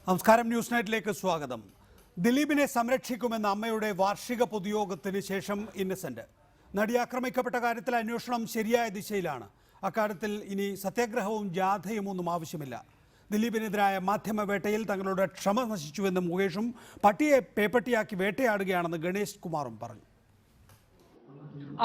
നമസ്കാരം, ന്യൂസ് നൈറ്റിലേക്ക് സ്വാഗതം. ദിലീപിനെ സംരക്ഷിക്കുമെന്ന അമ്മയുടെ വാർഷിക പൊതുയോഗത്തിന് ശേഷം ഇന്നസെന്റ്. നടി ആക്രമിക്കപ്പെട്ട കാര്യത്തിൽ അന്വേഷണം ശരിയായ ദിശയിലാണ്. അക്കാര്യത്തിൽ ഇനി സത്യാഗ്രഹവും ജാഥയും ഒന്നും ആവശ്യമില്ല. ദിലീപിനെതിരായ മാധ്യമവേട്ടയിൽ തങ്ങളുടെ ക്ഷമ നശിച്ചുവെന്ന് മുകേഷും പട്ടിയെ പേപ്പട്ടിയാക്കി വേട്ടയാടുകയാണെന്ന് ഗണേഷ് കുമാറും പറഞ്ഞു.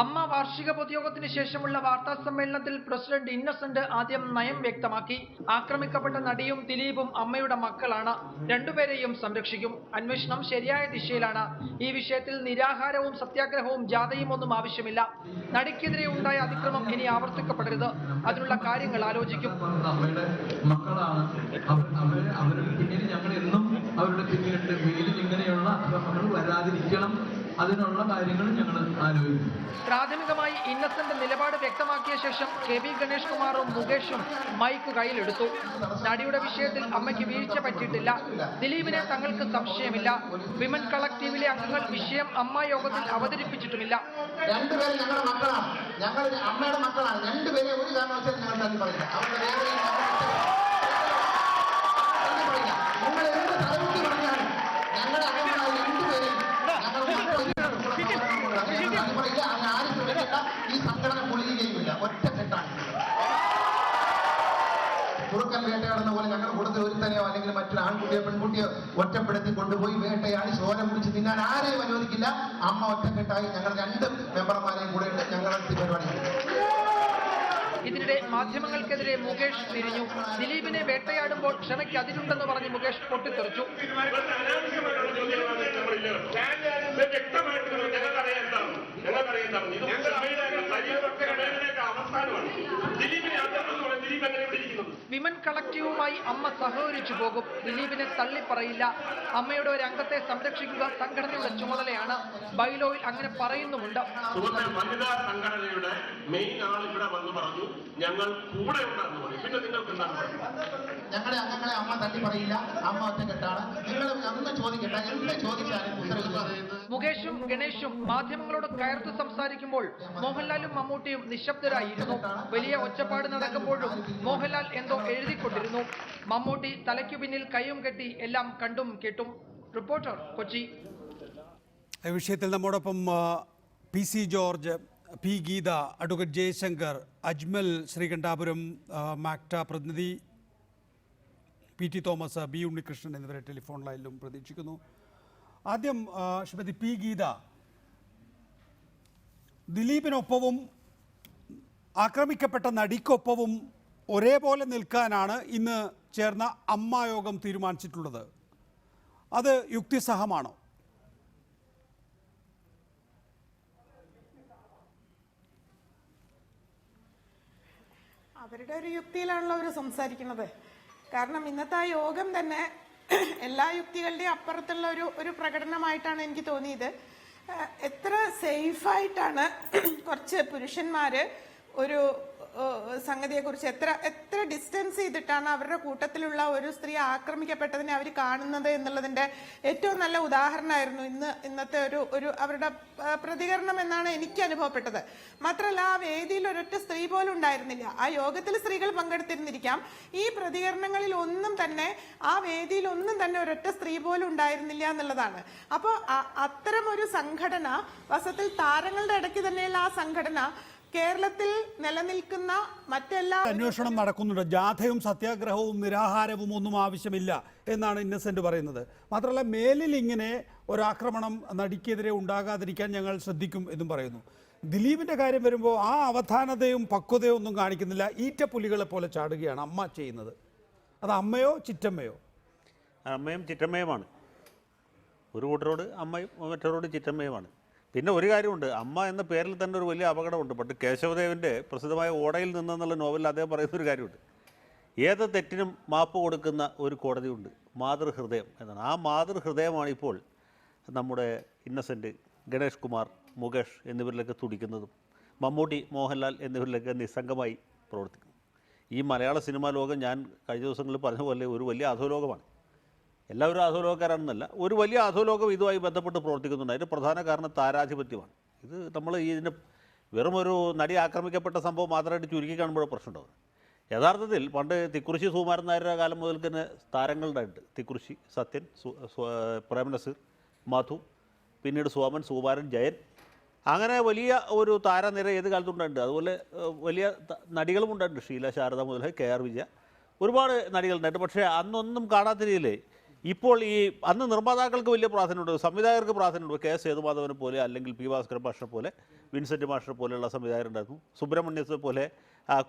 അമ്മ വാർഷിക പൊതുയോഗത്തിന് ശേഷമുള്ള വാർത്താ സമ്മേളനത്തിൽ പ്രസിഡന്റ് ഇന്നസെന്റ് ആദ്യം നയം വ്യക്തമാക്കി. ആക്രമിക്കപ്പെട്ട നടിയും ദിലീപും അമ്മയുടെ മക്കളാണ്. രണ്ടുപേരെയും സംരക്ഷിക്കും. അന്വേഷണം ശരിയായ ദിശയിലാണ്. ഈ വിഷയത്തിൽ നിരാഹാരവും സത്യാഗ്രഹവും ജാഥയും ഒന്നും ആവശ്യമില്ല. നടിക്കെതിരെ ഉണ്ടായ അതിക്രമം ഇനി ആവർത്തിക്കപ്പെടരുത്. അതിനുള്ള കാര്യങ്ങൾ ആലോചിക്കും. അതിനുള്ള കാര്യങ്ങൾ ഞങ്ങൾ ആലോചിക്കും. പ്രാഥമികമായി ഇന്നസെന്റ് നിലപാട് വ്യക്തമാക്കിയ ശേഷം കെ.വി. ഗണേഷ് കുമാറും മുകേഷും മൈക്ക് കയ്യിലെടുത്തു. നടിയുടെ വിഷയത്തിൽ അമ്മയ്ക്ക് വീഴ്ച പറ്റിയിട്ടില്ല. ദിലീപിനെ തങ്ങൾക്ക് സംശയമില്ല. വിമൻ കളക്ടീവിലെ അംഗങ്ങൾ വിഷയം അമ്മ യോഗത്തിൽ അവതരിപ്പിച്ചിട്ടുമില്ല. രണ്ടുപേരും ഞങ്ങളുടെ മക്കളാണ്, ഞങ്ങൾ അമ്മയുടെ മക്കളാണ്. രണ്ടുപേരെ ഒരു കാരണവശാലും ഞങ്ങൾ തള്ളി പറയില്ല. അവരുടെ നിങ്ങൾ എന്ത് തലമുട്ടി പറഞ്ഞാലും ഞങ്ങളുടെ അംഗങ്ങളായ രണ്ടുപേരെയും ഈ സംഘടന പൊളിയുകയുമില്ല. ഒറ്റക്കെട്ടാണ്. കുറുക്കൻ വേട്ടയാടുന്ന പോലെ ഞങ്ങളുടെ കൂട്ടത്തിൽ ഒരുത്തനെയോ അല്ലെങ്കിൽ മറ്റൊരു ആൺകുട്ടിയോ പെൺകുട്ടിയോ ഒറ്റപ്പെടുത്തി കൊണ്ടുപോയി വേട്ടയാടി ചോര കുടിച്ച് തിന്നാൻ ആരെയും അനുവദിക്കില്ല. അമ്മ ഒറ്റക്കെട്ടായി ഞങ്ങൾ രണ്ട് മെമ്പർമാരെയും കൂടെ ഉണ്ട്. ഞങ്ങളുടെ പരിപാടി. ഇതിനിടെ മാധ്യമങ്ങൾക്കെതിരെ മുകേഷ് തിരിഞ്ഞു. ദിലീപിനെ വേട്ടയാടുമ്പോൾ ക്ഷമയ്ക്ക് അതിരുണ്ടെന്ന് പറഞ്ഞ് മുകേഷ് പൊട്ടിത്തെറിച്ചു. വിമൻ കളക്ടീവുമായി അമ്മ സഹകരിച്ചു പോകും. ദിലീപിനെ തള്ളിപ്പറയില്ല. അമ്മയുടെ ഒരു അംഗത്തെ സംരക്ഷിക്കുക സംഘടനയുടെ ചുമതലയാണ്. ബൈലോയിൽ അങ്ങനെ പറയുന്നുമുണ്ട്. വനിതാ സംഘടനയുടെ മെയിൻ ആൾ ഇവിടെ വന്ന് പറഞ്ഞു ഞങ്ങൾ കൂടെ ഉണ്ടെന്ന് പറയും. പിന്നെ നിങ്ങൾക്ക് എന്താണ് ഞങ്ങളുടെ അംഗങ്ങളെ അമ്മ തള്ളി പറയില്ല. അമ്മ ഒറ്റക്കെട്ടാണ്. നിങ്ങൾ അന്ന് ചോദിക്കട്ടെ, എന്ത് ചോദിച്ചാലും മുകേഷും ഗണേഷും മാധ്യമങ്ങളോട് കയർത്ത് സംസാരിക്കുമ്പോൾ മോഹൻലാലും മമ്മൂട്ടിയും നിശബ്ദരായിരുന്നു. വലിയ ഒച്ചപ്പാട് നടക്കുമ്പോഴും മോഹൻലാൽ എന്തോ എഴുതിക്കൊണ്ടിരുന്നു. മമ്മൂട്ടി തലയ്ക്കു പിന്നിൽ കൈയും കെട്ടി എല്ലാം കണ്ടും കേട്ടും. റിപ്പോർട്ടർ, കൊച്ചി. ഈ വിഷയത്തിൽ നമ്മോടൊപ്പം P C George, P Geetha, advocate Jaishankar, Ajmal Sreekandapuram, MACTA പ്രതിനിധി P T Thomas, B Unnikrishnan എന്നിവരെ ടെലിഫോൺ ലൈനിലും പ്രതീക്ഷിക്കുന്നു. ആദ്യം ശ്രീമതി പി ഗീത, ദിലീപിനൊപ്പവും ആക്രമിക്കപ്പെട്ട നടിക്കൊപ്പവും ഒരേപോലെ നിൽക്കാനാണ് ഇന്ന് ചേർന്ന അമ്മായോഗം തീരുമാനിച്ചിട്ടുള്ളത്. അത് യുക്തിസഹമാണോ? അവരുടെ ഒരു യുക്തിയിലാണല്ലോ അവർ സംസാരിക്കുന്നത്. കാരണം ഇന്നത്തെ ആ യോഗം തന്നെ എല്ലാ യുക്തികളുടെയും അപ്പുറത്തുള്ള ഒരു പ്രകടനമായിട്ടാണ് എനിക്ക് തോന്നിയത്. എത്ര സേഫായിട്ടാണ് കുറച്ച് പുരുഷന്മാര് ഒരു സംഗതിയെക്കുറിച്ച് എത്ര ഡിസ്റ്റൻസ് ചെയ്തിട്ടാണ് അവരുടെ കൂട്ടത്തിലുള്ള ഒരു സ്ത്രീ ആക്രമിക്കപ്പെട്ടതിനെ അവർ കാണുന്നത് എന്നുള്ളതിന്റെ ഏറ്റവും നല്ല ഉദാഹരണമായിരുന്നു ഇന്നത്തെ ഒരു അവരുടെ പ്രതികരണം എന്നാണ് എനിക്ക് അനുഭവപ്പെട്ടത്. മാത്രമല്ല, ആ വേദിയിൽ ഒരൊറ്റ സ്ത്രീ പോലും ഉണ്ടായിരുന്നില്ല. ആ യോഗത്തിൽ സ്ത്രീകൾ പങ്കെടുത്തിരുന്നിരിക്കാം. ഈ പ്രതികരണങ്ങളിൽ ഒന്നും തന്നെ, ആ വേദിയിൽ ഒന്നും തന്നെ ഒരൊറ്റ സ്ത്രീ പോലും ഉണ്ടായിരുന്നില്ല എന്നുള്ളതാണ്. അപ്പോൾ അത്തരം ഒരു സംഘടന, വസത്തിൽ താരങ്ങളുടെ ഇടയ്ക്ക് തന്നെയുള്ള ആ സംഘടന കേരളത്തിൽ നിലനിൽക്കുന്ന മറ്റെല്ലാ അന്വേഷണം നടക്കുന്നുണ്ട്. ജാഥയും സത്യാഗ്രഹവും നിരാഹാരവും ഒന്നും ആവശ്യമില്ല എന്നാണ് ഇന്നസെന്റ് പറയുന്നത്. മാത്രമല്ല, മേലിൽ ഇങ്ങനെ ഒരാക്രമണം നടിക്കെതിരെ ഉണ്ടാകാതിരിക്കാൻ ഞങ്ങൾ ശ്രദ്ധിക്കും എന്നും പറയുന്നു. ദിലീപിന്റെ കാര്യം വരുമ്പോൾ ആ അവധാനതയും പക്വതയും ഒന്നും കാണിക്കുന്നില്ല. ഈറ്റപ്പുലികളെ പോലെ ചാടുകയാണ് അമ്മ ചെയ്യുന്നത്. അത് അമ്മയോ ചിറ്റമ്മയോ? അമ്മയും ചിറ്റമ്മയുമാണ്. ഒരു കൂട്ടരോട് അമ്മയും മറ്റവരോട് ചിറ്റമ്മയുമാണ്. പിന്നെ ഒരു കാര്യമുണ്ട്, അമ്മ എന്ന പേരിൽ തന്നെ ഒരു വലിയ അപകടമുണ്ട്. പണ്ട് കേശവദേവൻ്റെ പ്രസിദ്ധമായ ഓടയിൽ നിന്നെന്നുള്ള നോവലിൽ അദ്ദേഹം പറയുന്നൊരു കാര്യമുണ്ട്. ഏത് തെറ്റിനും മാപ്പ് കൊടുക്കുന്ന ഒരു കോടതിയുണ്ട്, മാതൃഹൃദയം എന്നാണ്. ആ മാതൃഹൃദയമാണ് ഇപ്പോൾ നമ്മുടെ ഇന്നസെൻറ്റ്, ഗണേഷ് കുമാർ, മുകേഷ് എന്നിവരിലൊക്കെ തുടിക്കുന്നതും മമ്മൂട്ടി, മോഹൻലാൽ എന്നിവരിലൊക്കെ നിസ്സംഗമായി പ്രവർത്തിക്കുന്നു. ഈ മലയാള സിനിമാ ലോകം, ഞാൻ കഴിഞ്ഞ ദിവസങ്ങളിൽ പറഞ്ഞ പോലെ, ഒരു വലിയ അധോലോകമാണ്. എല്ലാവരും അധോലോകക്കാരാണെന്നല്ല, ഒരു വലിയ അധോലോകം ഇതുമായി ബന്ധപ്പെട്ട് പ്രവർത്തിക്കുന്നുണ്ട്. അതിൻ്റെ പ്രധാന കാരണം താരാധിപത്യമാണ്. ഇത് നമ്മൾ ഇതിൻ്റെ വെറും ഒരു നടി ആക്രമിക്കപ്പെട്ട സംഭവം മാത്രമായിട്ട് ചുരുക്കി കാണുമ്പോൾ പ്രശ്നമുണ്ടാകും. യഥാർത്ഥത്തിൽ പണ്ട് തിക്കുറിശി സുകുമാരൻ നായരുടെ കാലം മുതൽ തന്നെ താരങ്ങളുടെ ഉണ്ട്. തിക്കുറിശി, സത്യൻ, പ്രേം നസീർ, മധു, പിന്നീട് സോമൻ, സുകുമാരൻ, ജയൻ, അങ്ങനെ വലിയ ഒരു താരനിര ഏത് കാലത്തുണ്ടുണ്ട്. അതുപോലെ വലിയ നടികളും ഉണ്ടായിട്ടുണ്ട്. ഷീല, ശാരദ മുതൽ KR വിജയ, ഒരുപാട് നടികളുണ്ടായിട്ട്. പക്ഷേ അന്നൊന്നും കാണാത്ത രീതിയിൽ ഇപ്പോൾ ഈ അന്ന് നിർമ്മാതാക്കൾക്ക് വലിയ പ്രാധാന്യമുണ്ട്, സംവിധായകർക്ക് പ്രാധാന്യമുണ്ട്. KS സേതുമാധവനെ പോലെ, അല്ലെങ്കിൽ P. ഭാസ്കരൻ മാഷിനെ പോലെ, വിൻസെൻറ്റ് മാഷിനെ പോലെയുള്ള സംവിധായകരുണ്ടായിരുന്നു. സുബ്രഹ്മണ്യത്തെ പോലെ,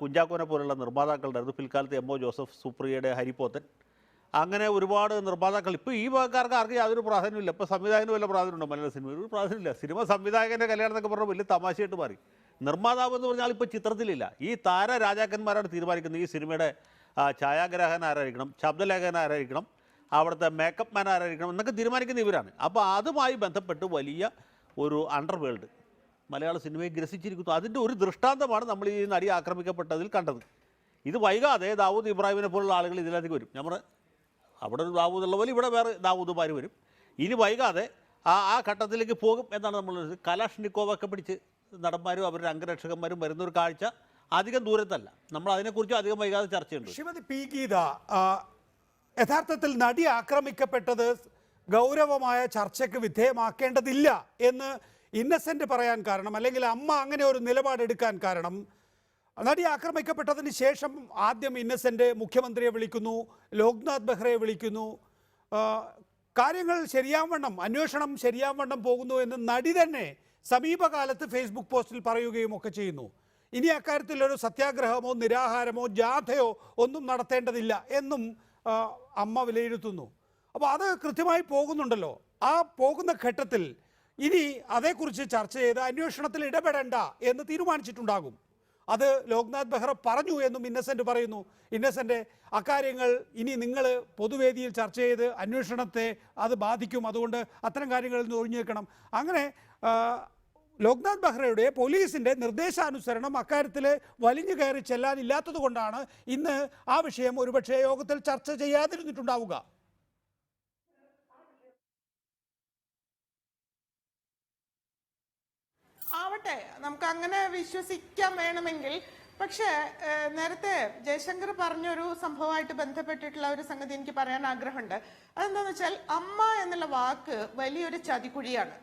കുഞ്ചാക്കോനെ പോലെയുള്ള നിർമ്മാതാക്കളുണ്ടായിരുന്നു. പിൽക്കാലത്ത് MO ജോസഫ്, സുപ്രിയയുടെ ഹരിപ്പോത്തൻ, അങ്ങനെ ഒരുപാട് നിർമ്മാതാക്കൾ. ഇപ്പോൾ ഈ ഭാഗക്കാർക്ക് ആർക്കും യാതൊരു പ്രാധാന്യമില്ല. ഇപ്പോൾ സംവിധായകന് വല്ല പ്രാധാന്യമുണ്ടോ മലയാള സിനിമയിൽ? ഒരു പ്രാധാന്യമില്ല. സിനിമ സംവിധായകൻ്റെ കല്യാണം എന്നൊക്കെ പറഞ്ഞാൽ വലിയ തമാശയായിട്ട് മാറി. നിർമ്മാതാവ് എന്ന് പറഞ്ഞാൽ ഇപ്പോൾ ചിത്രത്തിലില്ല. ഈ താര രാജാക്കന്മാരാണ് തീരുമാനിക്കുന്നത് ഈ സിനിമയുടെ ഛായാഗ്രാഹകൻ ആരായിരിക്കണം, ശബ്ദലേഖകൻ ആരായിരിക്കണം, അവിടുത്തെ മേക്കപ്പ് മാൻ ആരായിരിക്കണം എന്നൊക്കെ തീരുമാനിക്കുന്ന ഇവരാണ്. അപ്പോൾ അതുമായി ബന്ധപ്പെട്ട് വലിയ ഒരു അണ്ടർവേൾഡ് മലയാള സിനിമയെ ഗ്രസിച്ചിരിക്കുന്നു. അതിൻ്റെ ഒരു ദൃഷ്ടാന്തമാണ് നമ്മൾ ഈ നടി ആക്രമിക്കപ്പെട്ടതിൽ കണ്ടത്. ഇത് വൈകാതെ ദാവൂദ് ഇബ്രാഹിമിനെ പോലുള്ള ആളുകൾ ഇതിലേക്ക് വരും. നമ്മുടെ അവിടെ ഒരു ദാവൂദുള്ള പോലെ ഇവിടെ വേറെ ദാവൂദുമാർ വരും. ഇനി വൈകാതെ ആ ഘട്ടത്തിലേക്ക് പോകും എന്നാണ് നമ്മൾ. കലാഷ്നിക്കോവൊക്കെ പിടിച്ച് നടന്മാരും അവരുടെ അംഗരക്ഷകന്മാരും വരുന്നൊരു കാഴ്ച അധികം ദൂരത്തല്ല. നമ്മൾ അതിനെക്കുറിച്ച് അധികം വൈകാതെ ചർച്ച ചെയ്യുന്നുണ്ട്. ശ്രീമതി P. ഗീത, യഥാർത്ഥത്തിൽ നടി ആക്രമിക്കപ്പെട്ടത് ഗൗരവമായ ചർച്ചയ്ക്ക് വിധേയമാക്കേണ്ടതില്ല എന്ന് ഇന്നസെന്റ് പറയാൻ കാരണം, അല്ലെങ്കിൽ അമ്മ അങ്ങനെ ഒരു നിലപാടെടുക്കാൻ കാരണം, നടി ആക്രമിക്കപ്പെട്ടതിന് ശേഷം ആദ്യം ഇന്നസെന്റ് മുഖ്യമന്ത്രിയെ വിളിക്കുന്നു, ലോക്നാഥ് ബെഹ്റയെ വിളിക്കുന്നു, കാര്യങ്ങൾ ശരിയാവണ്ണം, അന്വേഷണം ശരിയാവണ്ണം പോകുന്നു എന്ന് നടി തന്നെ സമീപകാലത്ത് ഫേസ്ബുക്ക് പോസ്റ്റിൽ പറയുകയും ഒക്കെ ചെയ്യുന്നു. ഇനി അക്കാര്യത്തിൽ ഒരു സത്യാഗ്രഹമോ നിരാഹാരമോ ജാഥയോ ഒന്നും നടത്തേണ്ടതില്ല എന്നും അമ്മ വിലയിരുത്തുന്നു. അപ്പോൾ അത് കൃത്യമായി പോകുന്നുണ്ടല്ലോ. ആ പോകുന്ന ഘട്ടത്തിൽ ഇനി അതേക്കുറിച്ച് ചർച്ച ചെയ്ത് അന്വേഷണത്തിൽ ഇടപെടേണ്ട എന്ന് തീരുമാനിച്ചിട്ടുണ്ടാകും. അത് ലോക്നാഥ് ബെഹ്റ പറഞ്ഞു എന്നും ഇന്നസെന്റ് പറയുന്നു. ഇന്നസെന്റ്, അക്കാര്യങ്ങൾ ഇനി നിങ്ങൾ പൊതുവേദിയിൽ ചർച്ച ചെയ്ത് അന്വേഷണത്തെ അത് ബാധിക്കും, അതുകൊണ്ട് അത്തരം കാര്യങ്ങളിൽ നിന്ന് ഒഴിഞ്ഞു വെക്കണം. അങ്ങനെ ലോക്നാഥ് ബെഹ്റയുടെ പോലീസിൻ്റെ നിർദ്ദേശാനുസരണം അക്കാര്യത്തിൽ വലിഞ്ഞു കയറി ചെല്ലാനില്ലാത്തത് കൊണ്ടാണ് ഇന്ന് ആ വിഷയം ഒരുപക്ഷെ യോഗത്തിൽ ചർച്ച ചെയ്യാതിരുന്നിട്ടുണ്ടാവുക. ആവട്ടെ, നമുക്ക് അങ്ങനെ വിശ്വസിക്കാൻ വേണമെങ്കിൽ. പക്ഷേ നേരത്തെ ജയശങ്കർ പറഞ്ഞൊരു സംഭവമായിട്ട് ബന്ധപ്പെട്ടിട്ടുള്ള ഒരു സംഗതി എനിക്ക് പറയാൻ ആഗ്രഹമുണ്ട്. അതെന്താന്ന് വെച്ചാൽ, അമ്മ എന്നുള്ള വാക്ക് വലിയൊരു ചതിക്കുഴിയാണ്.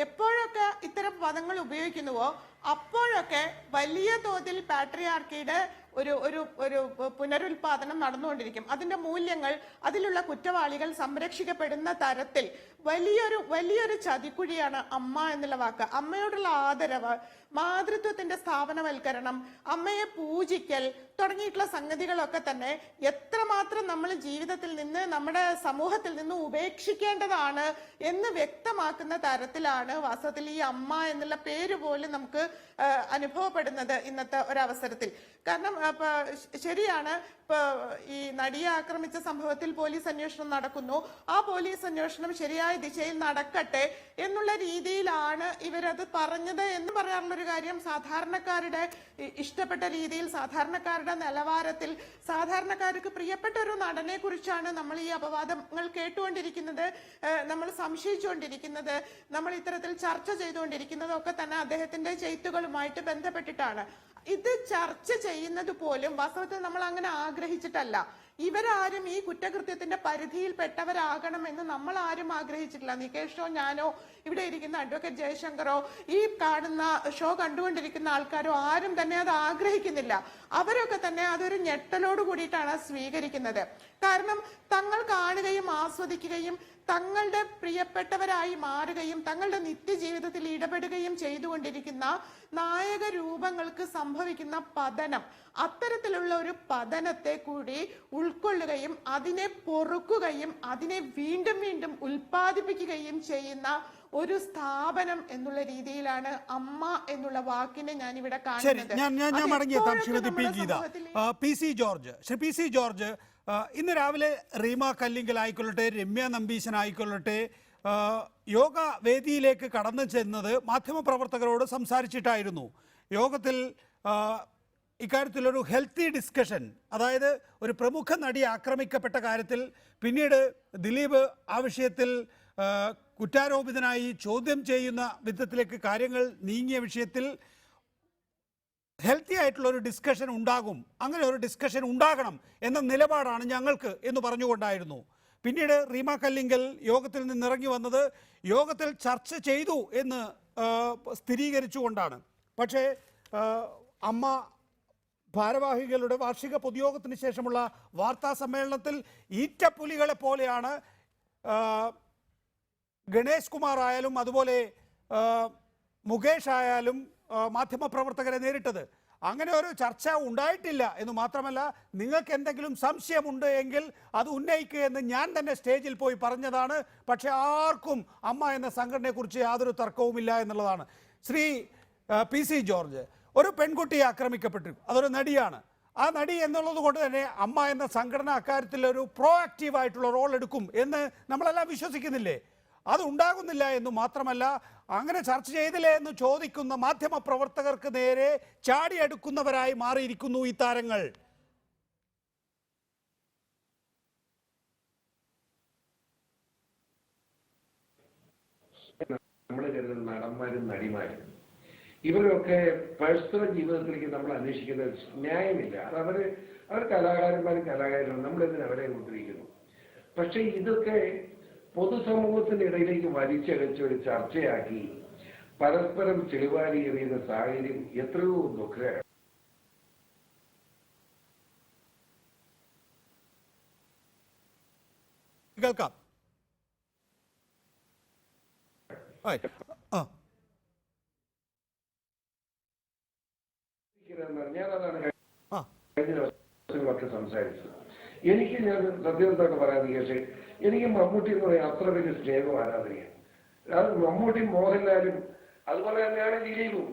എപ്പോഴൊക്കെ ഇത്തരം പദങ്ങൾ ഉപയോഗിക്കുന്നുവോ അപ്പോഴൊക്കെ വലിയ തോതിൽ പാട്രിയാർക്കിയുടെ ഒരു ഒരു ഒരു പുനരുൽപാദനം നടന്നുകൊണ്ടിരിക്കും. അതിന്റെ മൂല്യങ്ങൾ, അതിലുള്ള കുറ്റവാളികൾ സംരക്ഷിക്കപ്പെടുന്ന തരത്തിൽ വലിയൊരു ചതിക്കുഴിയാണ് അമ്മ എന്നുള്ള വാക്ക്. അമ്മയോടുള്ള ആദരവ്, മാതൃത്വത്തിന്റെ സ്ഥാപനവൽക്കരണം, അമ്മയെ പൂജിക്കൽ തുടങ്ങിയിട്ടുള്ള സംഗതികളൊക്കെ തന്നെ എത്രമാത്രം നമ്മൾ ജീവിതത്തിൽ നിന്ന്, നമ്മുടെ സമൂഹത്തിൽ നിന്ന് ഉപേക്ഷിക്കേണ്ടതാണ് എന്ന് വ്യക്തമാക്കുന്ന തരത്തിലാണ് വാസ്തവത്തിൽ ഈ അമ്മ എന്നുള്ള പേര് പോലും നമുക്ക് അനുഭവപ്പെടുന്നത് ഇന്നത്തെ ഒരവസരത്തിൽ. കാരണം ശരിയാണ്, ഇപ്പൊ ഈ നടിയെ ആക്രമിച്ച സംഭവത്തിൽ പോലീസ് അന്വേഷണം നടക്കുന്നു. ആ പോലീസ് അന്വേഷണം ശരിയായ ദിശയിൽ നടക്കട്ടെ എന്നുള്ള രീതിയിലാണ് ഇവരത് പറഞ്ഞത് എന്ന് പറയാറുള്ളൊരു കാര്യം. സാധാരണക്കാരുടെ ഇഷ്ടപ്പെട്ട രീതിയിൽ, സാധാരണക്കാരുടെ നിലവാരത്തിൽ, സാധാരണക്കാർക്ക് പ്രിയപ്പെട്ട ഒരു നടനെ കുറിച്ചാണ് നമ്മൾ ഈ അപവാദങ്ങൾ കേട്ടുകൊണ്ടിരിക്കുന്നത്, നമ്മൾ സംശയിച്ചുകൊണ്ടിരിക്കുന്നത്, നമ്മൾ ഇത്തരത്തിൽ ചർച്ച ചെയ്തുകൊണ്ടിരിക്കുന്നത് ഒക്കെ തന്നെ അദ്ദേഹത്തിന്റെ ചെയ്ത്തുകളുമായിട്ട് ബന്ധപ്പെട്ടിട്ടാണ്. ഇത് ചർച്ച ചെയ്യുന്നത് പോലും വാസ്തവത്തിൽ നമ്മൾ അങ്ങനെ ആഗ്രഹിച്ചിട്ടല്ല. ഇവരാരും ഈ കുറ്റകൃത്യത്തിന്റെ പരിധിയിൽപ്പെട്ടവരാകണം എന്ന് നമ്മൾ ആരും ആഗ്രഹിച്ചിട്ടില്ല. നികേഷോ, ഞാനോ, ഇവിടെ ഇരിക്കുന്ന അഡ്വക്കേറ്റ് ജയശങ്കറോ, ഈ കാണുന്ന ഷോ കണ്ടുകൊണ്ടിരിക്കുന്ന ആൾക്കാരോ ആരും തന്നെ അത് ആഗ്രഹിക്കുന്നില്ല. അവരൊക്കെ തന്നെ അതൊരു ഞെട്ടലോട് കൂടിയിട്ടാണ് സ്വീകരിക്കുന്നത്. കാരണം തങ്ങൾ കാണുകയും ആസ്വദിക്കുകയും തങ്ങളുടെ പ്രിയപ്പെട്ടവരായി മാറുകയും തങ്ങളുടെ നിത്യജീവിതത്തിൽ ഇടപെടുകയും ചെയ്തുകൊണ്ടിരിക്കുന്ന നായക രൂപങ്ങൾക്ക് സംഭവിക്കുന്ന പതനം, അത്തരത്തിലുള്ള ഒരു പതനത്തെ കൂടി ഉൾക്കൊള്ളുകയും അതിനെ പൊറുക്കുകയും അതിനെ വീണ്ടും വീണ്ടും ഉൽപ്പാദിപ്പിക്കുകയും ചെയ്യുന്ന ഒരു സ്ഥാപനം എന്നുള്ള രീതിയിലാണ് അമ്മ എന്നുള്ള വാക്കിനെ ഞാൻ ഇവിടെ കാണുന്നത്. ഞാൻ മടങ്ങിയെത്താം Shrimati P. Geetha. P C George, ഇന്ന് രാവിലെ റീമ കല്ലിങ്കൽ ആയിക്കൊള്ളട്ടെ, രമ്യ നമ്പീശൻ ആയിക്കൊള്ളട്ടെ, യോഗ വേദിയിലേക്ക് കടന്നു ചെന്നത് മാധ്യമപ്രവർത്തകരോട് സംസാരിച്ചിട്ടായിരുന്നു. യോഗത്തിൽ ഇക്കാര്യത്തിലൊരു ഹെൽത്തി ഡിസ്കഷൻ, അതായത് ഒരു പ്രമുഖ നടി ആക്രമിക്കപ്പെട്ട കാര്യത്തിൽ പിന്നീട് ദിലീപ് ആ വിഷയത്തിൽ കുറ്റാരോപിതനായി ചോദ്യം ചെയ്യുന്ന വിധത്തിലേക്ക് കാര്യങ്ങൾ നീങ്ങിയ വിഷയത്തിൽ ഹെൽത്തി ആയിട്ടുള്ള ഒരു ഡിസ്കഷൻ ഉണ്ടാകും, അങ്ങനെ ഒരു ഡിസ്കഷൻ ഉണ്ടാകണം എന്ന നിലപാടാണ് ഞങ്ങൾക്ക് എന്ന് പറഞ്ഞുകൊണ്ടായിരുന്നു. പിന്നീട് റീമ കല്ലിങ്കൽ യോഗത്തിൽ നിന്നിറങ്ങി വന്നത് യോഗത്തിൽ ചർച്ച ചെയ്തു എന്ന് സ്ഥിരീകരിച്ചുകൊണ്ടാണ്. പക്ഷേ അമ്മ ഭാരവാഹികളുടെ വാർഷിക പൊതുയോഗത്തിന് ശേഷമുള്ള വാർത്താ സമ്മേളനത്തിൽ ഈറ്റപ്പുലികളെ പോലെയാണ് ഗണേഷ് കുമാർ ആയാലും അതുപോലെ മുകേഷ് ആയാലും മാധ്യമപ്രവർത്തകരെ നേരിട്ടത്. അങ്ങനെ ഒരു ചർച്ച ഉണ്ടായിട്ടില്ല എന്ന് മാത്രമല്ല, നിങ്ങൾക്ക് എന്തെങ്കിലും സംശയമുണ്ട് എങ്കിൽ അത് ഉന്നയിക്കുക എന്ന് ഞാൻ തന്നെ സ്റ്റേജിൽ പോയി പറഞ്ഞതാണ്. പക്ഷേ ആർക്കും അമ്മ എന്ന സംഘടനയെക്കുറിച്ച് യാതൊരു തർക്കവുമില്ല എന്നുള്ളതാണ്. ശ്രീ PC ജോർജ്, ഒരു പെൺകുട്ടിയെ ആക്രമിക്കപ്പെട്ടു, അതൊരു നടിയാണ്. ആ നടി എന്നുള്ളത് കൊണ്ട് തന്നെ അമ്മ എന്ന സംഘടന അക്കാര്യത്തിൽ ഒരു പ്രോആക്റ്റീവായിട്ടുള്ള റോൾ എടുക്കും എന്ന് നമ്മളെല്ലാം വിശ്വസിക്കുന്നില്ലേ? അത് ഉണ്ടാകുന്നില്ല എന്ന് മാത്രമല്ല, അങ്ങനെ ചർച്ച ചെയ്തില്ലേ എന്ന് ചോദിക്കുന്ന മാധ്യമ പ്രവർത്തകർക്ക് നേരെ ചാടിയെടുക്കുന്നവരായി മാറിയിരിക്കുന്നു ഈ താരങ്ങൾ. നമ്മൾ കരുതുന്ന നടന്മാരും നടിമാരും ഇവരൊക്കെ പേഴ്സണൽ ജീവിതത്തിലേക്ക് നമ്മൾ അന്വേഷിക്കുന്നത് ന്യായമില്ല. അത് അവർ കലാകാരന്മാരും നമ്മളെന്തിനും അവരെ കൊണ്ടിരിക്കുന്നു. പക്ഷെ ഇതൊക്കെ പൊതുസമൂഹത്തിന്റെ ഇടയിലേക്ക് വലിച്ചഴച്ച് ഒരു ചർച്ചയാക്കി പരസ്പരം ചെളിവാരി എറിയുന്ന സാഹചര്യം എത്രയോ ദുഃഖകരമാണ്. കേൾക്കാം. ഞാനതാണ് കഴിഞ്ഞ ദിവസങ്ങളൊക്കെ സംസാരിച്ചത്. എനിക്ക് ഞാൻ സത്യസന്ധമായിട്ട് പറയാൻ പക്ഷേ എനിക്ക് മമ്മൂട്ടി എന്ന് പറയാൻ അത്ര വലിയ സ്നേഹം ആരാധനയാണ്. അത് മമ്മൂട്ടി മോഹൻലാലും അതുപോലെ തന്നെയാണ് ദിലീപും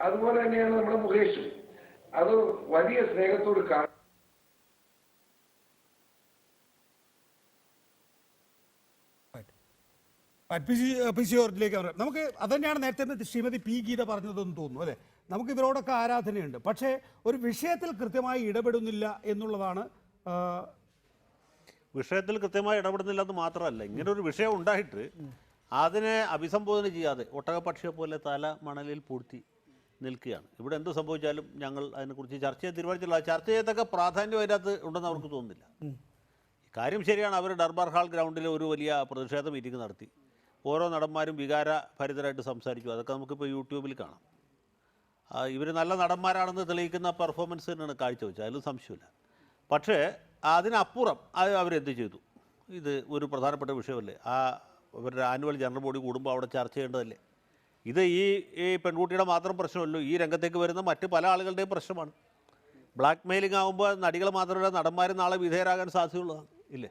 അതുപോലെ തന്നെയാണ് നമ്മുടെ മുകേഷും. അത് വലിയ സ്നേഹത്തോട് നമുക്ക് അതന്നെയാണ് നേരത്തെ ശ്രീമതി P ഗീത പറഞ്ഞതെന്ന് തോന്നുന്നു അല്ലേ? നമുക്ക് ഇവരോടൊക്കെ ആരാധനയുണ്ട്, പക്ഷേ ഒരു വിഷയത്തിൽ കൃത്യമായി ഇടപെടുന്നില്ല എന്നുള്ളതാണ്. വിഷയത്തിൽ കൃത്യമായി ഇടപെടുന്നില്ല എന്ന് മാത്രമല്ല, ഇങ്ങനെ ഒരു വിഷയം ഉണ്ടായിട്ട് അതിനെ അഭിസംബോധന ചെയ്യാതെ ഒട്ടകപക്ഷിയെ പോലെ തല മണലിൽ പൂഴ്ത്തി നിൽക്കുകയാണ്. ഇവിടെ എന്ത് സംഭവിച്ചാലും ഞങ്ങൾ അതിനെക്കുറിച്ച് ചർച്ച ചെയ്ത് തീരുമാനിച്ചില്ല. ചർച്ച ചെയ്തൊക്കെ പ്രാധാന്യം അതിനകത്ത് ഉണ്ടെന്ന് അവർക്ക് തോന്നുന്നില്ല. കാര്യം ശരിയാണ്, അവർ ദർബാർ ഹാൾ ഗ്രൗണ്ടിൽ ഒരു വലിയ പ്രതിഷേധ മീറ്റിംഗ് നടത്തി. ഓരോ നടന്മാരും വികാരഭരിതരായിട്ട് സംസാരിച്ചു. അതൊക്കെ നമുക്കിപ്പോൾ യൂട്യൂബിൽ കാണാം. ഇവർ നല്ല നടന്മാരാണെന്ന് തെളിയിക്കുന്ന പെർഫോമൻസ് തന്നെയാണ് കാഴ്ചവെച്ചത്, അതിലും സംശയമില്ല. പക്ഷേ അതിനപ്പുറം അവരെന്ത് ചെയ്തു? ഇത് ഒരു പ്രധാനപ്പെട്ട വിഷയമല്ലേ? അവരുടെ ആനുവൽ ജനറൽ ബോഡി കൂടുമ്പോൾ അവിടെ ചർച്ച ചെയ്യേണ്ടതല്ലേ? ഇത് ഈ പെൺകുട്ടിയുടെ മാത്രം പ്രശ്നമല്ലോ, ഈ രംഗത്തേക്ക് വരുന്ന മറ്റ് പല ആളുകളുടെയും പ്രശ്നമാണ്. ബ്ലാക്ക് മെയിലിംഗ് ആകുമ്പോൾ നടികൾ മാത്രമല്ല നടന്മാരും നാളെ വിധേയരാകാൻ സാധ്യതയുള്ളതാണ് ഇല്ലേ?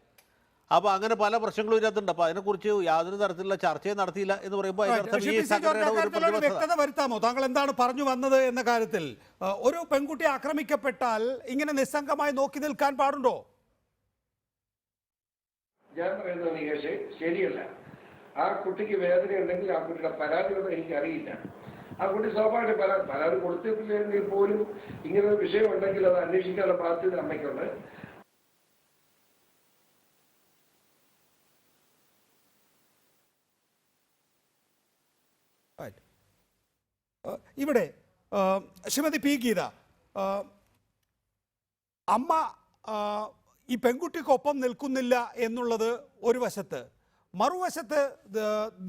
അപ്പോൾ അങ്ങനെ പല പ്രശ്നങ്ങളും ഇതിനകത്തുണ്ട്. അപ്പോൾ അതിനെക്കുറിച്ച് യാതൊരു തരത്തിലുള്ള ചർച്ചയും നടത്തിയില്ല എന്ന് പറയുമ്പോൾ വ്യക്തത വരുത്താമോ? താങ്കൾ എന്താണ് പറഞ്ഞു വന്നത് എന്ന കാര്യത്തിൽ? ഒരു പെൺകുട്ടി ആക്രമിക്കപ്പെട്ടാൽ ഇങ്ങനെ നിസ്സംഗമായി നോക്കി നിൽക്കാൻ പാടുണ്ടോ? ഞാൻ പറയുന്നത് നികേഷ് ശരിയല്ല. ആ കുട്ടിക്ക് വേദന ഉണ്ടെങ്കിൽ ആ കുട്ടിയുടെ പരാതിയൊന്നും എനിക്കറിയില്ല. ആ കുട്ടി സ്വാഭാവികമായിട്ട് പരാതി കൊടുത്തിട്ടില്ലെങ്കിൽ പോലും ഇങ്ങനെ ഒരു വിഷയം ഉണ്ടെങ്കിൽ അത് അന്വേഷിക്കാനുള്ള ബാധ്യത അമ്മയ്ക്കുണ്ട്. ഇവിടെ ശ്രീമതി P ഗീത, അമ്മ ഈ പെൺകുട്ടിക്കൊപ്പം നിൽക്കുന്നില്ല എന്നുള്ളത് ഒരു വശത്ത്, മറുവശത്ത്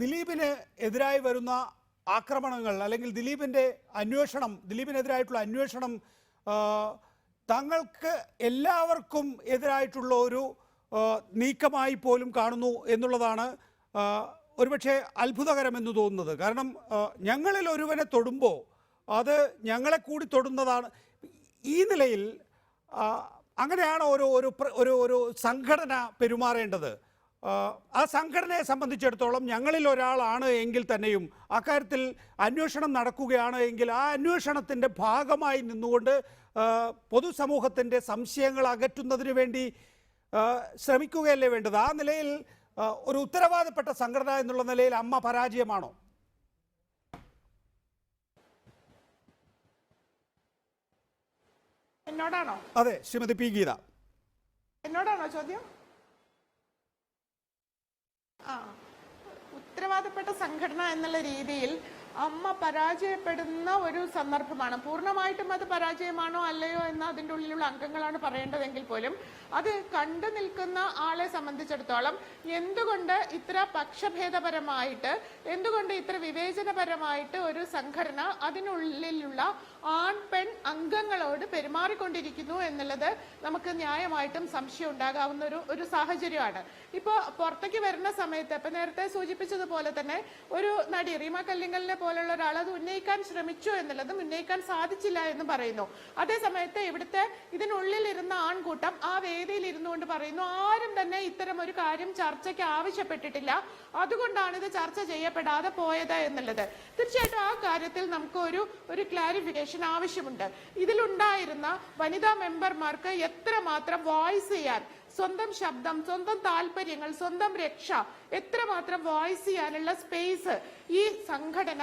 ദിലീപിന് എതിരായി വരുന്ന ആക്രമണങ്ങൾ അല്ലെങ്കിൽ ദിലീപിനെതിരായിട്ടുള്ള അന്വേഷണം തങ്ങൾക്ക് എല്ലാവർക്കും എതിരായിട്ടുള്ള ഒരു നീക്കമായി പോലും കാണുന്നു എന്നുള്ളതാണ് ഒരുപക്ഷെ അത്ഭുതകരമെന്ന് തോന്നുന്നത്. കാരണം ഞങ്ങളിൽ ഒരുവനെ തൊടുമ്പോൾ അത് ഞങ്ങളെ കൂടി തൊടുന്നതാണ്. ഈ നിലയിൽ അങ്ങനെയാണ് ഒരു സംഘടന പെരുമാറേണ്ടത്. ആ സംഘടനയെ സംബന്ധിച്ചിടത്തോളം ഞങ്ങളിൽ ഒരാളാണ് എങ്കിൽ തന്നെയും അക്കാര്യത്തിൽ അന്വേഷണം നടക്കുകയാണ് എങ്കിൽ ആ അന്വേഷണത്തിൻ്റെ ഭാഗമായി നിന്നുകൊണ്ട് പൊതുസമൂഹത്തിൻ്റെ സംശയങ്ങൾ അകറ്റുന്നതിന് വേണ്ടി ശ്രമിക്കുകയല്ലേ വേണ്ടത്? ആ നിലയിൽ ഒരു ഉത്തരവാദപ്പെട്ട സംഘടന എന്നുള്ള നിലയിൽ അമ്മ പരാജയമാണോ? എന്നോടാണോ? അതെ, ശ്രീമതി P ഗീത, എന്നോടാണോ ചോദ്യം? ഉത്തരവാദപ്പെട്ട സംഘടന എന്നുള്ള രീതിയിൽ അമ്മ പരാജയപ്പെടുന്ന ഒരു സന്ദർഭമാണ്. പൂർണ്ണമായിട്ടും അത് പരാജയമാണോ അല്ലയോ എന്ന് അതിൻ്റെ ഉള്ളിലുള്ള അംഗങ്ങളാണ് പറയേണ്ടതെങ്കിൽ പോലും അത് കണ്ടു നിൽക്കുന്ന ആളെ സംബന്ധിച്ചിടത്തോളം എന്തുകൊണ്ട് ഇത്ര പക്ഷഭേദപരമായിട്ട്, എന്തുകൊണ്ട് ഇത്ര വിവേചനപരമായിട്ട് ഒരു സംഘടന അതിനുള്ളിലുള്ള ആൺ പെൺ അംഗങ്ങളോട് പെരുമാറിക്കൊണ്ടിരിക്കുന്നു എന്നുള്ളത് നമുക്ക് ന്യായമായിട്ടും സംശയം ഉണ്ടാകാവുന്ന ഒരു സാഹചര്യമാണ്. ഇപ്പോൾ പുറത്തേക്ക് വരുന്ന സമയത്ത് ഇപ്പൊ നേരത്തെ സൂചിപ്പിച്ചതുപോലെ തന്നെ ഒരു നടി റീമ കല്ലിങ്കലിനെ പോലുള്ള ഒരാൾ അത് ഉന്നയിക്കാൻ ശ്രമിച്ചു എന്നുള്ളതും ഉന്നയിക്കാൻ സാധിച്ചില്ല എന്ന് പറയുന്നു. അതേ സമയത്ത് ഇവിടുത്തെ ഇതിനുള്ളിൽ ഇരുന്ന ആൺകൂട്ടം ആ വേദിയിൽ ഇരുന്നുകൊണ്ട് പറയുന്നു ആരും തന്നെ ഇത്തരം ഒരു കാര്യം ചർച്ചയ്ക്ക് ആവശ്യപ്പെട്ടിട്ടില്ല, അതുകൊണ്ടാണ് ഇത് ചർച്ച ചെയ്യപ്പെടാതെ പോയത് എന്നുള്ളത്. തീർച്ചയായിട്ടും ആ കാര്യത്തിൽ നമുക്ക് ഒരു ക്ലാരിഫിക്കേഷൻ ആവശ്യമുണ്ട്. ഇതിലുണ്ടായിരുന്ന വനിതാ മെമ്പർമാർക്ക് എത്രമാത്രം വോയിസ് ചെയ്യാൻ, സ്വന്തം ശബ്ദം, സ്വന്തം താല്പര്യങ്ങൾ, സ്വന്തം രക്ഷ എത്രമാത്രം വോയിസ് ചെയ്യാനുള്ള സ്പേസ് ഈ സംഘടന,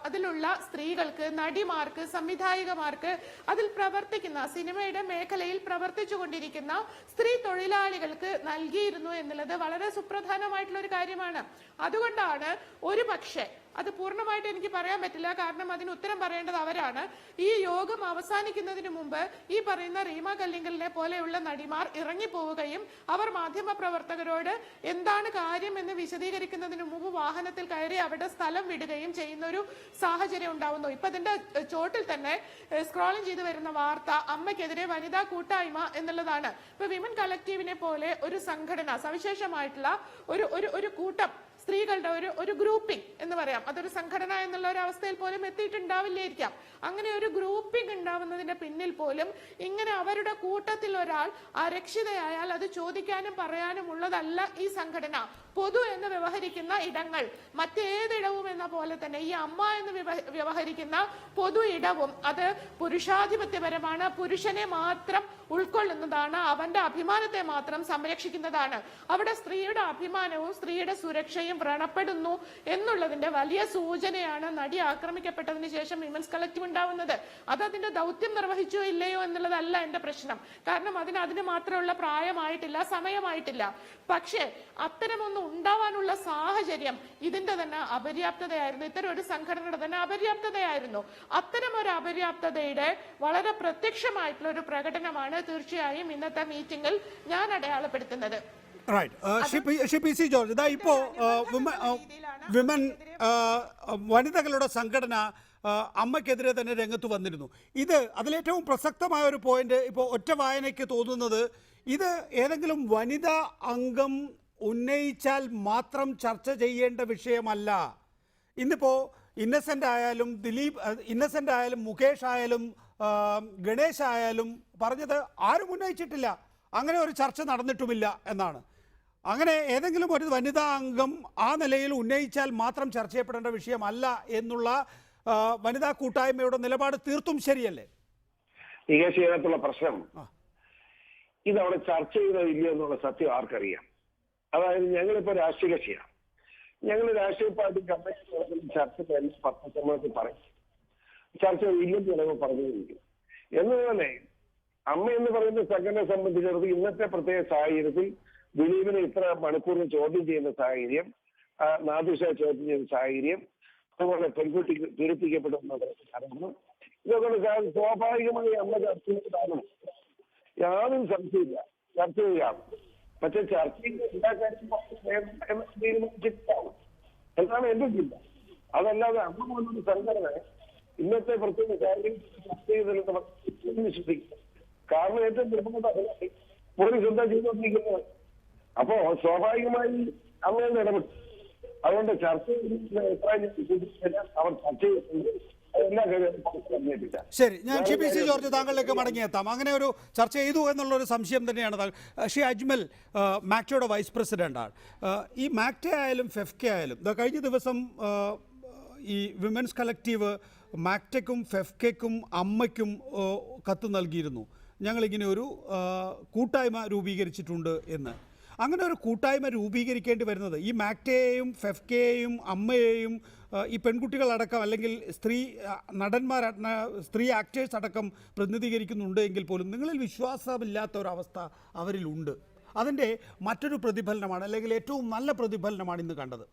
അതിലുള്ള സ്ത്രീകൾക്ക്, നടിമാർക്ക്, സംവിധായികമാർക്ക്, അതിൽ പ്രവർത്തിക്കുന്ന സിനിമയുടെ മേഖലയിൽ പ്രവർത്തിച്ചു കൊണ്ടിരിക്കുന്ന സ്ത്രീ തൊഴിലാളികൾക്ക് നൽകിയിരുന്നു എന്നുള്ളത് വളരെ സുപ്രധാനമായിട്ടുള്ള ഒരു കാര്യമാണ്. അതുകൊണ്ടാണ് ഒരു പക്ഷേ, അത് പൂർണ്ണമായിട്ട് എനിക്ക് പറയാൻ പറ്റില്ല, കാരണം അതിന് ഉത്തരം പറയേണ്ടത് അവരാണ്, ഈ യോഗം അവസാനിക്കുന്നതിന് മുമ്പ് ഈ പറയുന്ന റീമ കല്ലിങ്കലിനെ പോലെയുള്ള നടിമാർ ഇറങ്ങിപ്പോവുകയും അവർ മാധ്യമ പ്രവർത്തകരോട് എന്താണ് കാര്യം എന്ന് വിശദീകരിക്കുന്നതിന് മുമ്പ് വാഹനത്തിൽ കയറി അവിടെ സ്ഥലം വിടുകയും ചെയ്യുന്ന ഒരു സാഹചര്യം ഉണ്ടാവുന്നു. ഇപ്പൊ അതിന്റെ ചോട്ടിൽ തന്നെ സ്ക്രോളിംഗ് ചെയ്ത് വരുന്ന വാർത്ത അമ്മയ്ക്കെതിരെ വനിതാ കൂട്ടായ്മ എന്നുള്ളതാണ്. ഇപ്പൊ വിമൻ കളക്റ്റീവിനെ പോലെ ഒരു സംഘടന, സവിശേഷമായിട്ടുള്ള ഒരു കൂട്ടം സ്ത്രീകളുടെ ഒരു ഗ്രൂപ്പിംഗ് എന്ന് പറയാം, അതൊരു സംഘടന എന്നുള്ള ഒരു അവസ്ഥയിൽ പോലും എത്തിയിട്ടുണ്ടാവില്ലായിരിക്കാം. അങ്ങനെ ഒരു ഗ്രൂപ്പിംഗ് ഉണ്ടാവുന്നതിന്റെ പിന്നിൽ പോലും ഇങ്ങനെ അവരുടെ കൂട്ടത്തിൽ ഒരാൾ അരക്ഷിതയായാൽ അത് ചോദിക്കാനും പറയാനും ഉള്ളതല്ല ഈ സംഘടന. പൊതു എന്ന് വ്യവഹരിക്കുന്ന ഇടങ്ങൾ, മറ്റേതിടവും എന്ന പോലെ തന്നെ ഈ അമ്മ എന്ന് വ്യവഹരിക്കുന്ന പൊതു ഇടവും അത് പുരുഷാധിപത്യപരമാണ്, പുരുഷനെ മാത്രം ഉൾക്കൊള്ളുന്നതാണ്, അവന്റെ അഭിമാനത്തെ മാത്രം സംരക്ഷിക്കുന്നതാണ്. അവിടെ സ്ത്രീയുടെ അഭിമാനവും സ്ത്രീയുടെ സുരക്ഷയും വ്രണപ്പെടുന്നു എന്നുള്ളതിന്റെ വലിയ സൂചനയാണ് നടി ആക്രമിക്കപ്പെട്ടതിന് ശേഷം വിമൻസ് കളക്റ്റീവ് ഉണ്ടാവുന്നത്. അത് അതിന്റെ ദൗത്യം നിർവഹിച്ചോ ഇല്ലയോ എന്നുള്ളതല്ല എന്റെ പ്രശ്നം, കാരണം അതിന് മാത്രമുള്ള പ്രായമായിട്ടില്ല, സമയമായിട്ടില്ല. പക്ഷേ അത്തരമൊന്നും ഉണ്ടാവാനുള്ള സാഹചര്യം ഇതിന്റെ തന്നെ അപര്യാപ്തതയായിരുന്നു, ഇത്തരം ഒരു സംഘടനയുടെ തന്നെ അപര്യാപ്തതയായിരുന്നു. അത്തരം ഒരു അപര്യാപ്തതയുടെ വളരെ പ്രത്യക്ഷമായിട്ടുള്ള ഒരു പ്രകടനമാണ് തീർച്ചയായും ഇന്നത്തെ മീറ്റിംഗിൽ ഞാൻ അടയാളപ്പെടുത്തുന്നത്. ജോർജ്, ഇതാ ഇപ്പോ വിമൻ വനിതകളുടെ സംഘടന അമ്മയ്ക്കെതിരെ തന്നെ രംഗത്ത് വന്നിരുന്നു. ഇത് അതിലേറ്റവും പ്രസക്തമായ ഒരു പോയിന്റ് ഇപ്പോൾ ഒറ്റ വായനയ്ക്ക് തോന്നുന്നത്, ഇത് ഏതെങ്കിലും വനിതാ അംഗം ഉന്നയിച്ചാൽ മാത്രം ചർച്ച ചെയ്യേണ്ട വിഷയമല്ല. ഇന്നിപ്പോൾ ഇന്നസെൻ്റ് ആയാലും ഇന്നസെൻ്റ് ആയാലും മുകേഷ് ആയാലും ഗണേശ് ആയാലും പറഞ്ഞത് ആരും ഉന്നയിച്ചിട്ടില്ല, അങ്ങനെ ഒരു ചർച്ച നടന്നിട്ടുമില്ല എന്നാണ്. അങ്ങനെ ഏതെങ്കിലും ഒരു വനിതാ അംഗം ആ നിലയിൽ ഉന്നയിച്ചാൽ മാത്രം ചർച്ച ചെയ്യപ്പെടേണ്ട വിഷയമല്ല എന്നുള്ള വനിതാ കൂട്ടായ്മയുടെ നിലപാട് തീർത്തും ശരിയല്ലേ? ഇതിനകത്തുള്ള പ്രശ്നം ഇതവിടെ ചർച്ച ചെയ്തോ ഇല്ലയോ എന്നുള്ള സത്യം ആർക്കറിയാം. അതായത് ഞങ്ങളിപ്പോ രാഷ്ട്രീയ കക്ഷിയാണ്, ഞങ്ങൾ രാഷ്ട്രീയ പാർട്ടി കമ്മിറ്റി ചർച്ച 10% പറയും, ചർച്ച ഇല്ലെന്ന് ചിലവ് പറഞ്ഞിരിക്കും. എന്നതുപോലെ അമ്മ എന്ന് പറയുന്ന സംഘടനയെ സംബന്ധിച്ചിടത്തോളം ഇന്നത്തെ പ്രത്യേക സാഹചര്യത്തിൽ ദിലീപിനെ ഇത്ര മണിക്കൂറിന് ചോദ്യം ചെയ്യുന്ന സാഹചര്യം, നാദിഷ ചോദ്യം ചെയ്യുന്ന സാഹചര്യം, അതുപോലെ പെൺകുട്ടി പീഡിപ്പിക്കപ്പെടുന്നത് കാരണം ഇതൊക്കെ സ്വാഭാവികമായി അമ്മ ചർച്ച ചെയ്തതാണ്, യാതൊരു സംശയമില്ല, ചർച്ച ചെയ്യാം. പക്ഷെ ചർച്ചയിൽ എല്ലാ കാര്യവും തീരുമാനിച്ചിട്ടാവും എന്നാണ് എന്റെ ചിന്ത. അതല്ലാതെ അമ്മ പോലൊരു സംഘടന ഇന്നത്തെ പ്രത്യേക കാര്യം ചർച്ച ചെയ്തതെന്ന് വിശ്വസിക്കും. കാരണം ഏറ്റവും നിർബന്ധ പോലീസ് എന്താ ചെയ്തുകൊണ്ടിരിക്കുന്നത്? അപ്പോ സ്വാഭാവികമായി അങ്ങനെ ഇടപെട്ടു. അതുകൊണ്ട് ചർച്ച അവർ ചർച്ച ചെയ്തിട്ടുണ്ട്, എല്ലാ കാര്യവും. ശരി, ഞാൻ ഷിപി ജോർജ് താങ്കളിലേക്ക് മടങ്ങിയെത്താം. അങ്ങനെ ഒരു ചർച്ച ചെയ്തു എന്നുള്ളൊരു സംശയം തന്നെയാണ്. ഷി അജ്മൽ മാക്ടയുടെ വൈസ് പ്രസിഡന്റാണ്. ഈ മാക്ട ആയാലും ഫെഫ്കെ ആയാലും കഴിഞ്ഞ ദിവസം ഈ വിമൻസ് കളക്റ്റീവ് മാക്ടയ്ക്കും ഫെഫ്കയ്ക്കും അമ്മയ്ക്കും കത്ത് നൽകിയിരുന്നു, ഞങ്ങളിങ്ങനെ ഒരു കൂട്ടായ്മ രൂപീകരിച്ചിട്ടുണ്ട് എന്ന്. അങ്ങനെ ഒരു കൂട്ടായ്മ രൂപീകരിക്കേണ്ടി വരുന്നത് ഈ മാക്ടയെയും ഫെഫ്കയെയും അമ്മയെയും ഈ പെൺകുട്ടികളടക്കം അല്ലെങ്കിൽ സ്ത്രീ ആക്ടേഴ്സ് അടക്കം പ്രതിനിധീകരിക്കുന്നുണ്ട് എങ്കിൽ പോലും നിങ്ങളിൽ വിശ്വാസമില്ലാത്ത ഒരവസ്ഥ അവരിലുണ്ട്. അതിൻ്റെ മറ്റൊരു പ്രതിഫലനമാണ്, അല്ലെങ്കിൽ ഏറ്റവും നല്ല പ്രതിഫലനമാണ് ഇന്ന് കണ്ടത്.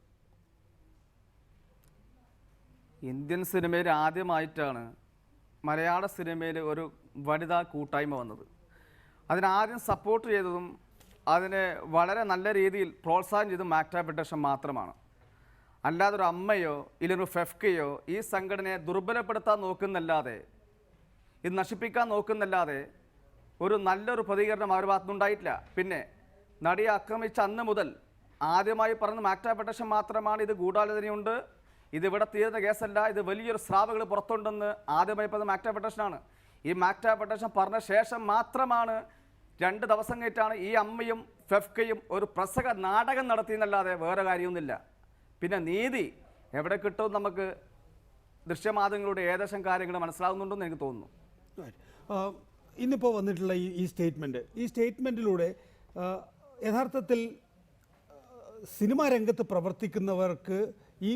ഇന്ത്യൻ സിനിമയിൽ ആദ്യമായിട്ടാണ് മലയാള സിനിമയിൽ ഒരു വനിതാ കൂട്ടായ്മ വന്നത്. അതിനാദ്യം സപ്പോർട്ട് ചെയ്തതും അതിനെ വളരെ നല്ല രീതിയിൽ പ്രോത്സാഹനം ചെയ്തതും മാക്ട ഫെഡറേഷൻ മാത്രമാണ്. അല്ലാതെ ഒരു അമ്മയോ ഇല്ലൊരു ഫെഫ്കയോ ഈ സംഘടനയെ ദുർബലപ്പെടുത്താൻ നോക്കുന്നല്ലാതെ, ഇത് നശിപ്പിക്കാൻ നോക്കുന്നല്ലാതെ ഒരു നല്ലൊരു പ്രതികരണം അവരുടെ ഭാഗത്തുനിന്നുണ്ടായിട്ടില്ല. പിന്നെ നടിയെ ആക്രമിച്ച അന്ന് മുതൽ ആദ്യമായി പറഞ്ഞ മാക്ട ഫെഡറേഷൻ മാത്രമാണ്. ഇത് ഗൂഢാലോചനയുണ്ട്, ഇതിവിടെ തീരുന്ന കേസല്ല, ഇത് വലിയൊരു സ്രാവുകൾ പുറത്തുണ്ടെന്ന് ആദ്യമായി പറഞ്ഞ മാക്ട ഫെഡറേഷനാണ്. ഈ മാക്ട ഫെഡറേഷൻ പറഞ്ഞ ശേഷം മാത്രമാണ് 2 ദിവസം കഴിഞ്ഞിട്ടാണ് ഈ അമ്മയും ഫെഫ്കയും ഒരു പ്രസംഗ നാടകം നടത്തിയെന്നല്ലാതെ വേറെ കാര്യമൊന്നുമില്ല. പിന്നെ നീതി എവിടെ കിട്ടും നമുക്ക് ദൃശ്യമാധ്യമങ്ങളുടെ ഏകദേശം കാര്യങ്ങൾ മനസ്സിലാകുന്നുണ്ടെന്ന് എനിക്ക് തോന്നുന്നു. ഇന്നിപ്പോൾ വന്നിട്ടുള്ള ഈ സ്റ്റേറ്റ്മെൻറ്റിലൂടെ യഥാർത്ഥത്തിൽ സിനിമാ രംഗത്ത് പ്രവർത്തിക്കുന്നവർക്ക് ഈ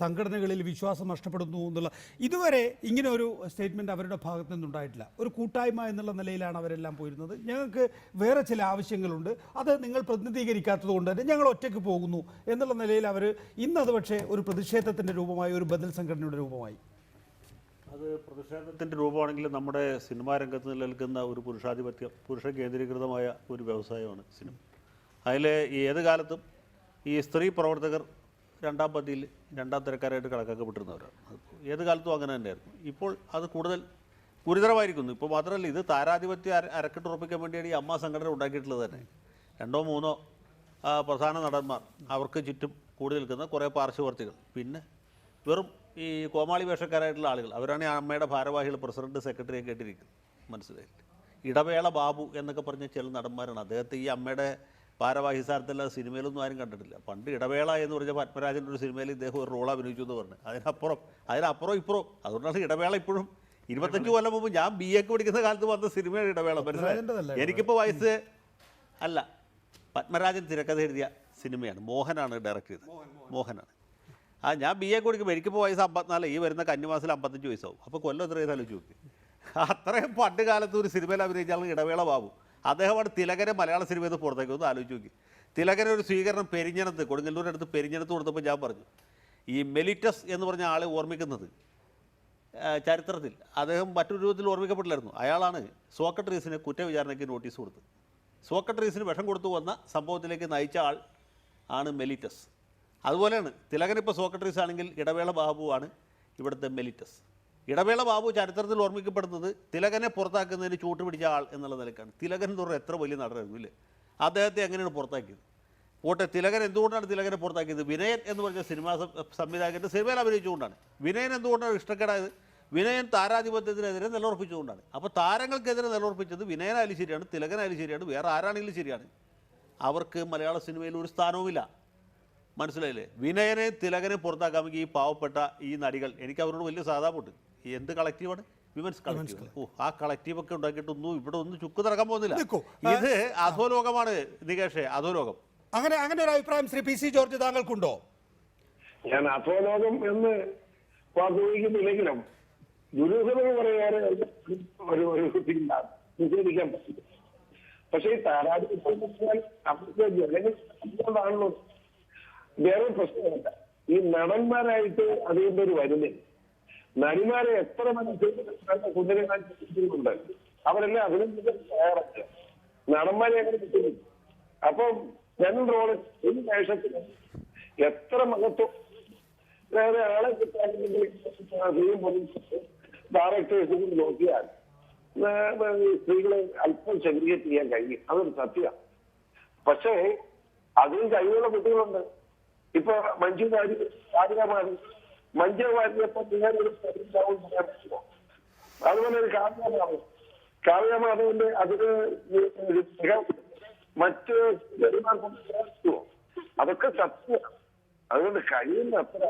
സംഘടനകളിൽ വിശ്വാസം നഷ്ടപ്പെടുന്നു എന്നുള്ള ഇതുവരെ ഇങ്ങനെ ഒരു സ്റ്റേറ്റ്മെൻറ്റ് അവരുടെ ഭാഗത്തു നിന്നുണ്ടായിട്ടില്ല. ഒരു കൂട്ടായ്മ എന്നുള്ള നിലയിലാണ് അവരെല്ലാം പോയിരുന്നത്. ഞങ്ങൾക്ക് വേറെ ചില ആവശ്യങ്ങളുണ്ട്, അത് നിങ്ങൾ പ്രതിനിധീകരിക്കാത്തത് കൊണ്ട് തന്നെ ഞങ്ങൾ ഒറ്റയ്ക്ക് പോകുന്നു എന്നുള്ള നിലയിൽ അവർ ഇന്നത് പക്ഷേ ഒരു പ്രതിഷേധത്തിൻ്റെ രൂപമായി, ഒരു ബദൽ സംഘടനയുടെ രൂപമായി. അത് പ്രതിഷേധത്തിൻ്റെ രൂപമാണെങ്കിൽ നമ്മുടെ സിനിമാ രംഗത്ത് നിലനിൽക്കുന്ന ഒരു പുരുഷ കേന്ദ്രീകൃതമായ ഒരു വ്യവസായമാണ് സിനിമ. അതിൽ ഏത് കാലത്തും ഈ സ്ത്രീ പ്രവർത്തകർ 2ാം പതിയിൽ 2ാം തരക്കാരായിട്ട് കണക്കാക്കപ്പെട്ടിരുന്നവരാണ്. ഏത് കാലത്തും അങ്ങനെ തന്നെയായിരുന്നു. ഇപ്പോൾ അത് കൂടുതൽ ഗുരുതരമായിരിക്കുന്നു. ഇപ്പോൾ മാത്രമല്ല, ഇത് താരാധിപത്യം അരക്കിട്ടുറപ്പിക്കാൻ വേണ്ടിയാണ് ഈ അമ്മ സംഘടന ഉണ്ടാക്കിയിട്ടുള്ളത് തന്നെ. 2ഓ 3ഓ പ്രധാന നടന്മാർ, അവർക്ക് ചുറ്റും കൂടി നിൽക്കുന്ന കുറേ പാർശ്വവർത്തികൾ, പിന്നെ വെറും ഈ കോമാളി വേഷക്കാരായിട്ടുള്ള ആളുകൾ, അവരാണ് ഈ അമ്മയുടെ ഭാരവാഹികൾ, പ്രസിഡന്റ്, സെക്രട്ടറിയെ കേട്ടിരിക്കുന്നത്. മനസ്സിലായില്ല. ഇടവേള ബാബു എന്നൊക്കെ പറഞ്ഞ ചില നടന്മാരാണ്. അദ്ദേഹത്തെ ഈ അമ്മയുടെ ഭാരവാഹി സ്ഥാനത്തല്ല സിനിമയിലൊന്നും ആരും കണ്ടിട്ടില്ല. പണ്ട് ഇടവേള എന്ന് പറഞ്ഞ പത്മരാജൻ്റെ ഒരു സിനിമയിൽ ഇദ്ദേഹം ഒരു റോൾ അഭിനയിച്ചു എന്ന് പറഞ്ഞു. അതിനപ്പുറം ഇപ്പുറം. അതുകൊണ്ടാണ് ഇടവേള ഇപ്പോഴും 25 കൊല്ലം മുമ്പ് ഞാൻ BA പഠിക്കുന്ന കാലത്ത് വന്ന സിനിമയുടെ ഇടവേള. മനസ്സിലായി. എനിക്കിപ്പോൾ വയസ്സ് അല്ല. പത്മരാജൻ തിരക്കഥ എഴുതിയ സിനിമയാണ്. മോഹനാണ് ഡയറക്റ്റ് ചെയ്തത്. മോഹനാണ്. ഞാൻ BA പഠിക്കുമ്പോൾ എനിക്കിപ്പോൾ വയസ്സ് 54, ഈ വരുന്ന കന്നിമാസത്തിൽ 55 വയസ്സാവും. അപ്പോൾ കൊല്ലം എത്രയും ആലോചിച്ച് നോക്കി. അത്രയും പണ്ട് കാലത്ത് ഒരു സിനിമയിൽ അഭിനയിച്ചാൽ ഇടവേള ബാബു. അദ്ദേഹമാണ് തിലകനെ മലയാള സിനിമയിൽ നിന്ന് പുറത്തേക്ക് ഒന്ന് ആലോചിച്ച് നോക്കി. തിലകനെ ഒരു സ്വീകരണം പെരിഞ്ഞനത്ത്, കൊടുങ്ങല്ലൂരിനടുത്ത് പെരിഞ്ഞനത്ത് കൊടുത്തപ്പോൾ ഞാൻ പറഞ്ഞു, ഈ മെലിറ്റസ് എന്ന് പറഞ്ഞ ആളെ ഓർമ്മിക്കുന്നത് ചരിത്രത്തിൽ അദ്ദേഹം മറ്റൊരു രൂപത്തിൽ ഓർമ്മിക്കപ്പെട്ടില്ലായിരുന്നു. അയാളാണ് സോക്രട്ടീസിന് കുറ്റവിചാരണയ്ക്ക് നോട്ടീസ് കൊടുത്തത്. സോക്രട്ടീസിന് വിഷം കൊടുത്തു വന്ന സംഭവത്തിലേക്ക് നയിച്ച ആൾ ആണ് മെലിറ്റസ്. അതുപോലെയാണ് തിലകനിപ്പോൾ സോക്രട്ടീസ് ആണെങ്കിൽ ഇടവേള ബാബുവാണ് ഇവിടുത്തെ മെലിറ്റസ്. ഇടവേള ബാബു ചരിത്രത്തിൽ ഓർമ്മിക്കപ്പെടുന്നത് തിലകനെ പുറത്താക്കുന്നതിന് ചൂട്ടുപിടിച്ച ആൾ എന്നുള്ള നിലക്കാണ്. തിലകൻ എന്ന് പറഞ്ഞാൽ എത്ര വലിയ നടനായിരുന്നു ഇല്ലേ? അദ്ദേഹത്തെ എങ്ങനെയാണ് പുറത്താക്കിയത്? പോട്ടെ, തിലകൻ എന്തുകൊണ്ടാണ് തിലകനെ പുറത്താക്കിയത്? വിനയൻ എന്ന് പറഞ്ഞ സിനിമാ സംവിധായകൻ്റെ സിനിമയിൽ അഭിനയിച്ചുകൊണ്ടാണ്. വിനയൻ എന്തുകൊണ്ടാണ് ഇഷ്ടക്കേടായത്? വിനയൻ താരാധിപത്യത്തിനെതിരെ നിലയുറപ്പിച്ചുകൊണ്ടാണ്. അപ്പോൾ താരങ്ങൾക്കെതിരെ നിലയുറപ്പിച്ചത് വിനയനായാലും ശരിയാണ്, തിലകനായാലും ശരിയാണ്, വേറെ ആരാണെങ്കിലും ശരിയാണ്. അവർക്ക് മലയാള സിനിമയിൽ ഒരു സ്ഥാനവുമില്ല. മനസ്സിലായില്ലേ? വിനയനെ തിലകനെ പുറത്താക്കാമെങ്കിൽ ഈ പാവപ്പെട്ട ഈ നടികൾ, എനിക്ക് അവരോട് വലിയ സാധാപുണ്ട്. എന്ത് കളക്റ്റീവാണ്? Women's collective. ആ കളക്റ്റീവൊക്കെ ഉണ്ടാക്കിയിട്ടൊന്നും ഇവിടെ ഒന്നും ചുക്ക് നടക്കാൻ പോകുന്നില്ല. ഇത് അധോലോകമാണ് നികേഷേ, അധോലോകം. അങ്ങനെ ഒരു അഭിപ്രായം ശ്രീ PC ജോർജ് താങ്കൾക്കുണ്ടോ? ഞാൻ അധോലോകം എന്ന് ഉപയോഗിക്കുന്നില്ലെങ്കിലും ദുരൂഹതകൾ പറയാൻ നിഷേധിക്കാൻ പറ്റില്ല. പക്ഷേ ഈ താരാധിപത്യം അവർക്ക് ജനങ്ങളാണല്ലോ വേറെ പ്രശ്നമല്ല. ഈ നടന്മാരായിട്ട് അതിന്റെ ഒരു വരുന്നേ നടിമാരെ എത്ര മനസ്സിലുണ്ട്, അവരെല്ലാം അഭിനന്ദിക്കാൻ തയ്യാറാക്കുക. നടന്മാരെ അങ്ങനെ കിട്ടുന്നു. അപ്പം 2 റോള് ഒരു വേഷത്തിന് എത്ര മഹത്വം വേറെ ആളെ കിട്ടാണെങ്കിൽ ഡയറക്ടേഴ്സ് നോക്കിയാൽ സ്ത്രീകളെ അല്പം സെഗ്രിഗേറ്റ് ചെയ്യാൻ കഴിയും. അതൊരു സത്യമാണ്. പക്ഷേ അതിന് കഴിവുള്ള കുട്ടികളുണ്ട്. ഇപ്പൊ മഞ്ജു വാര്യമാര് മഞ്ജുവാര്യപ്പം നിങ്ങളൊരു ഉണ്ടാവും പറയാൻ പറ്റുമോ? അതുപോലെ ഒരു കാവ്യമാധവന്റെ അതിന് മറ്റ് പറ്റുമോ? അതൊക്കെ സത്യമാണ്. അതുകൊണ്ട് കഴിയുന്ന അത്ര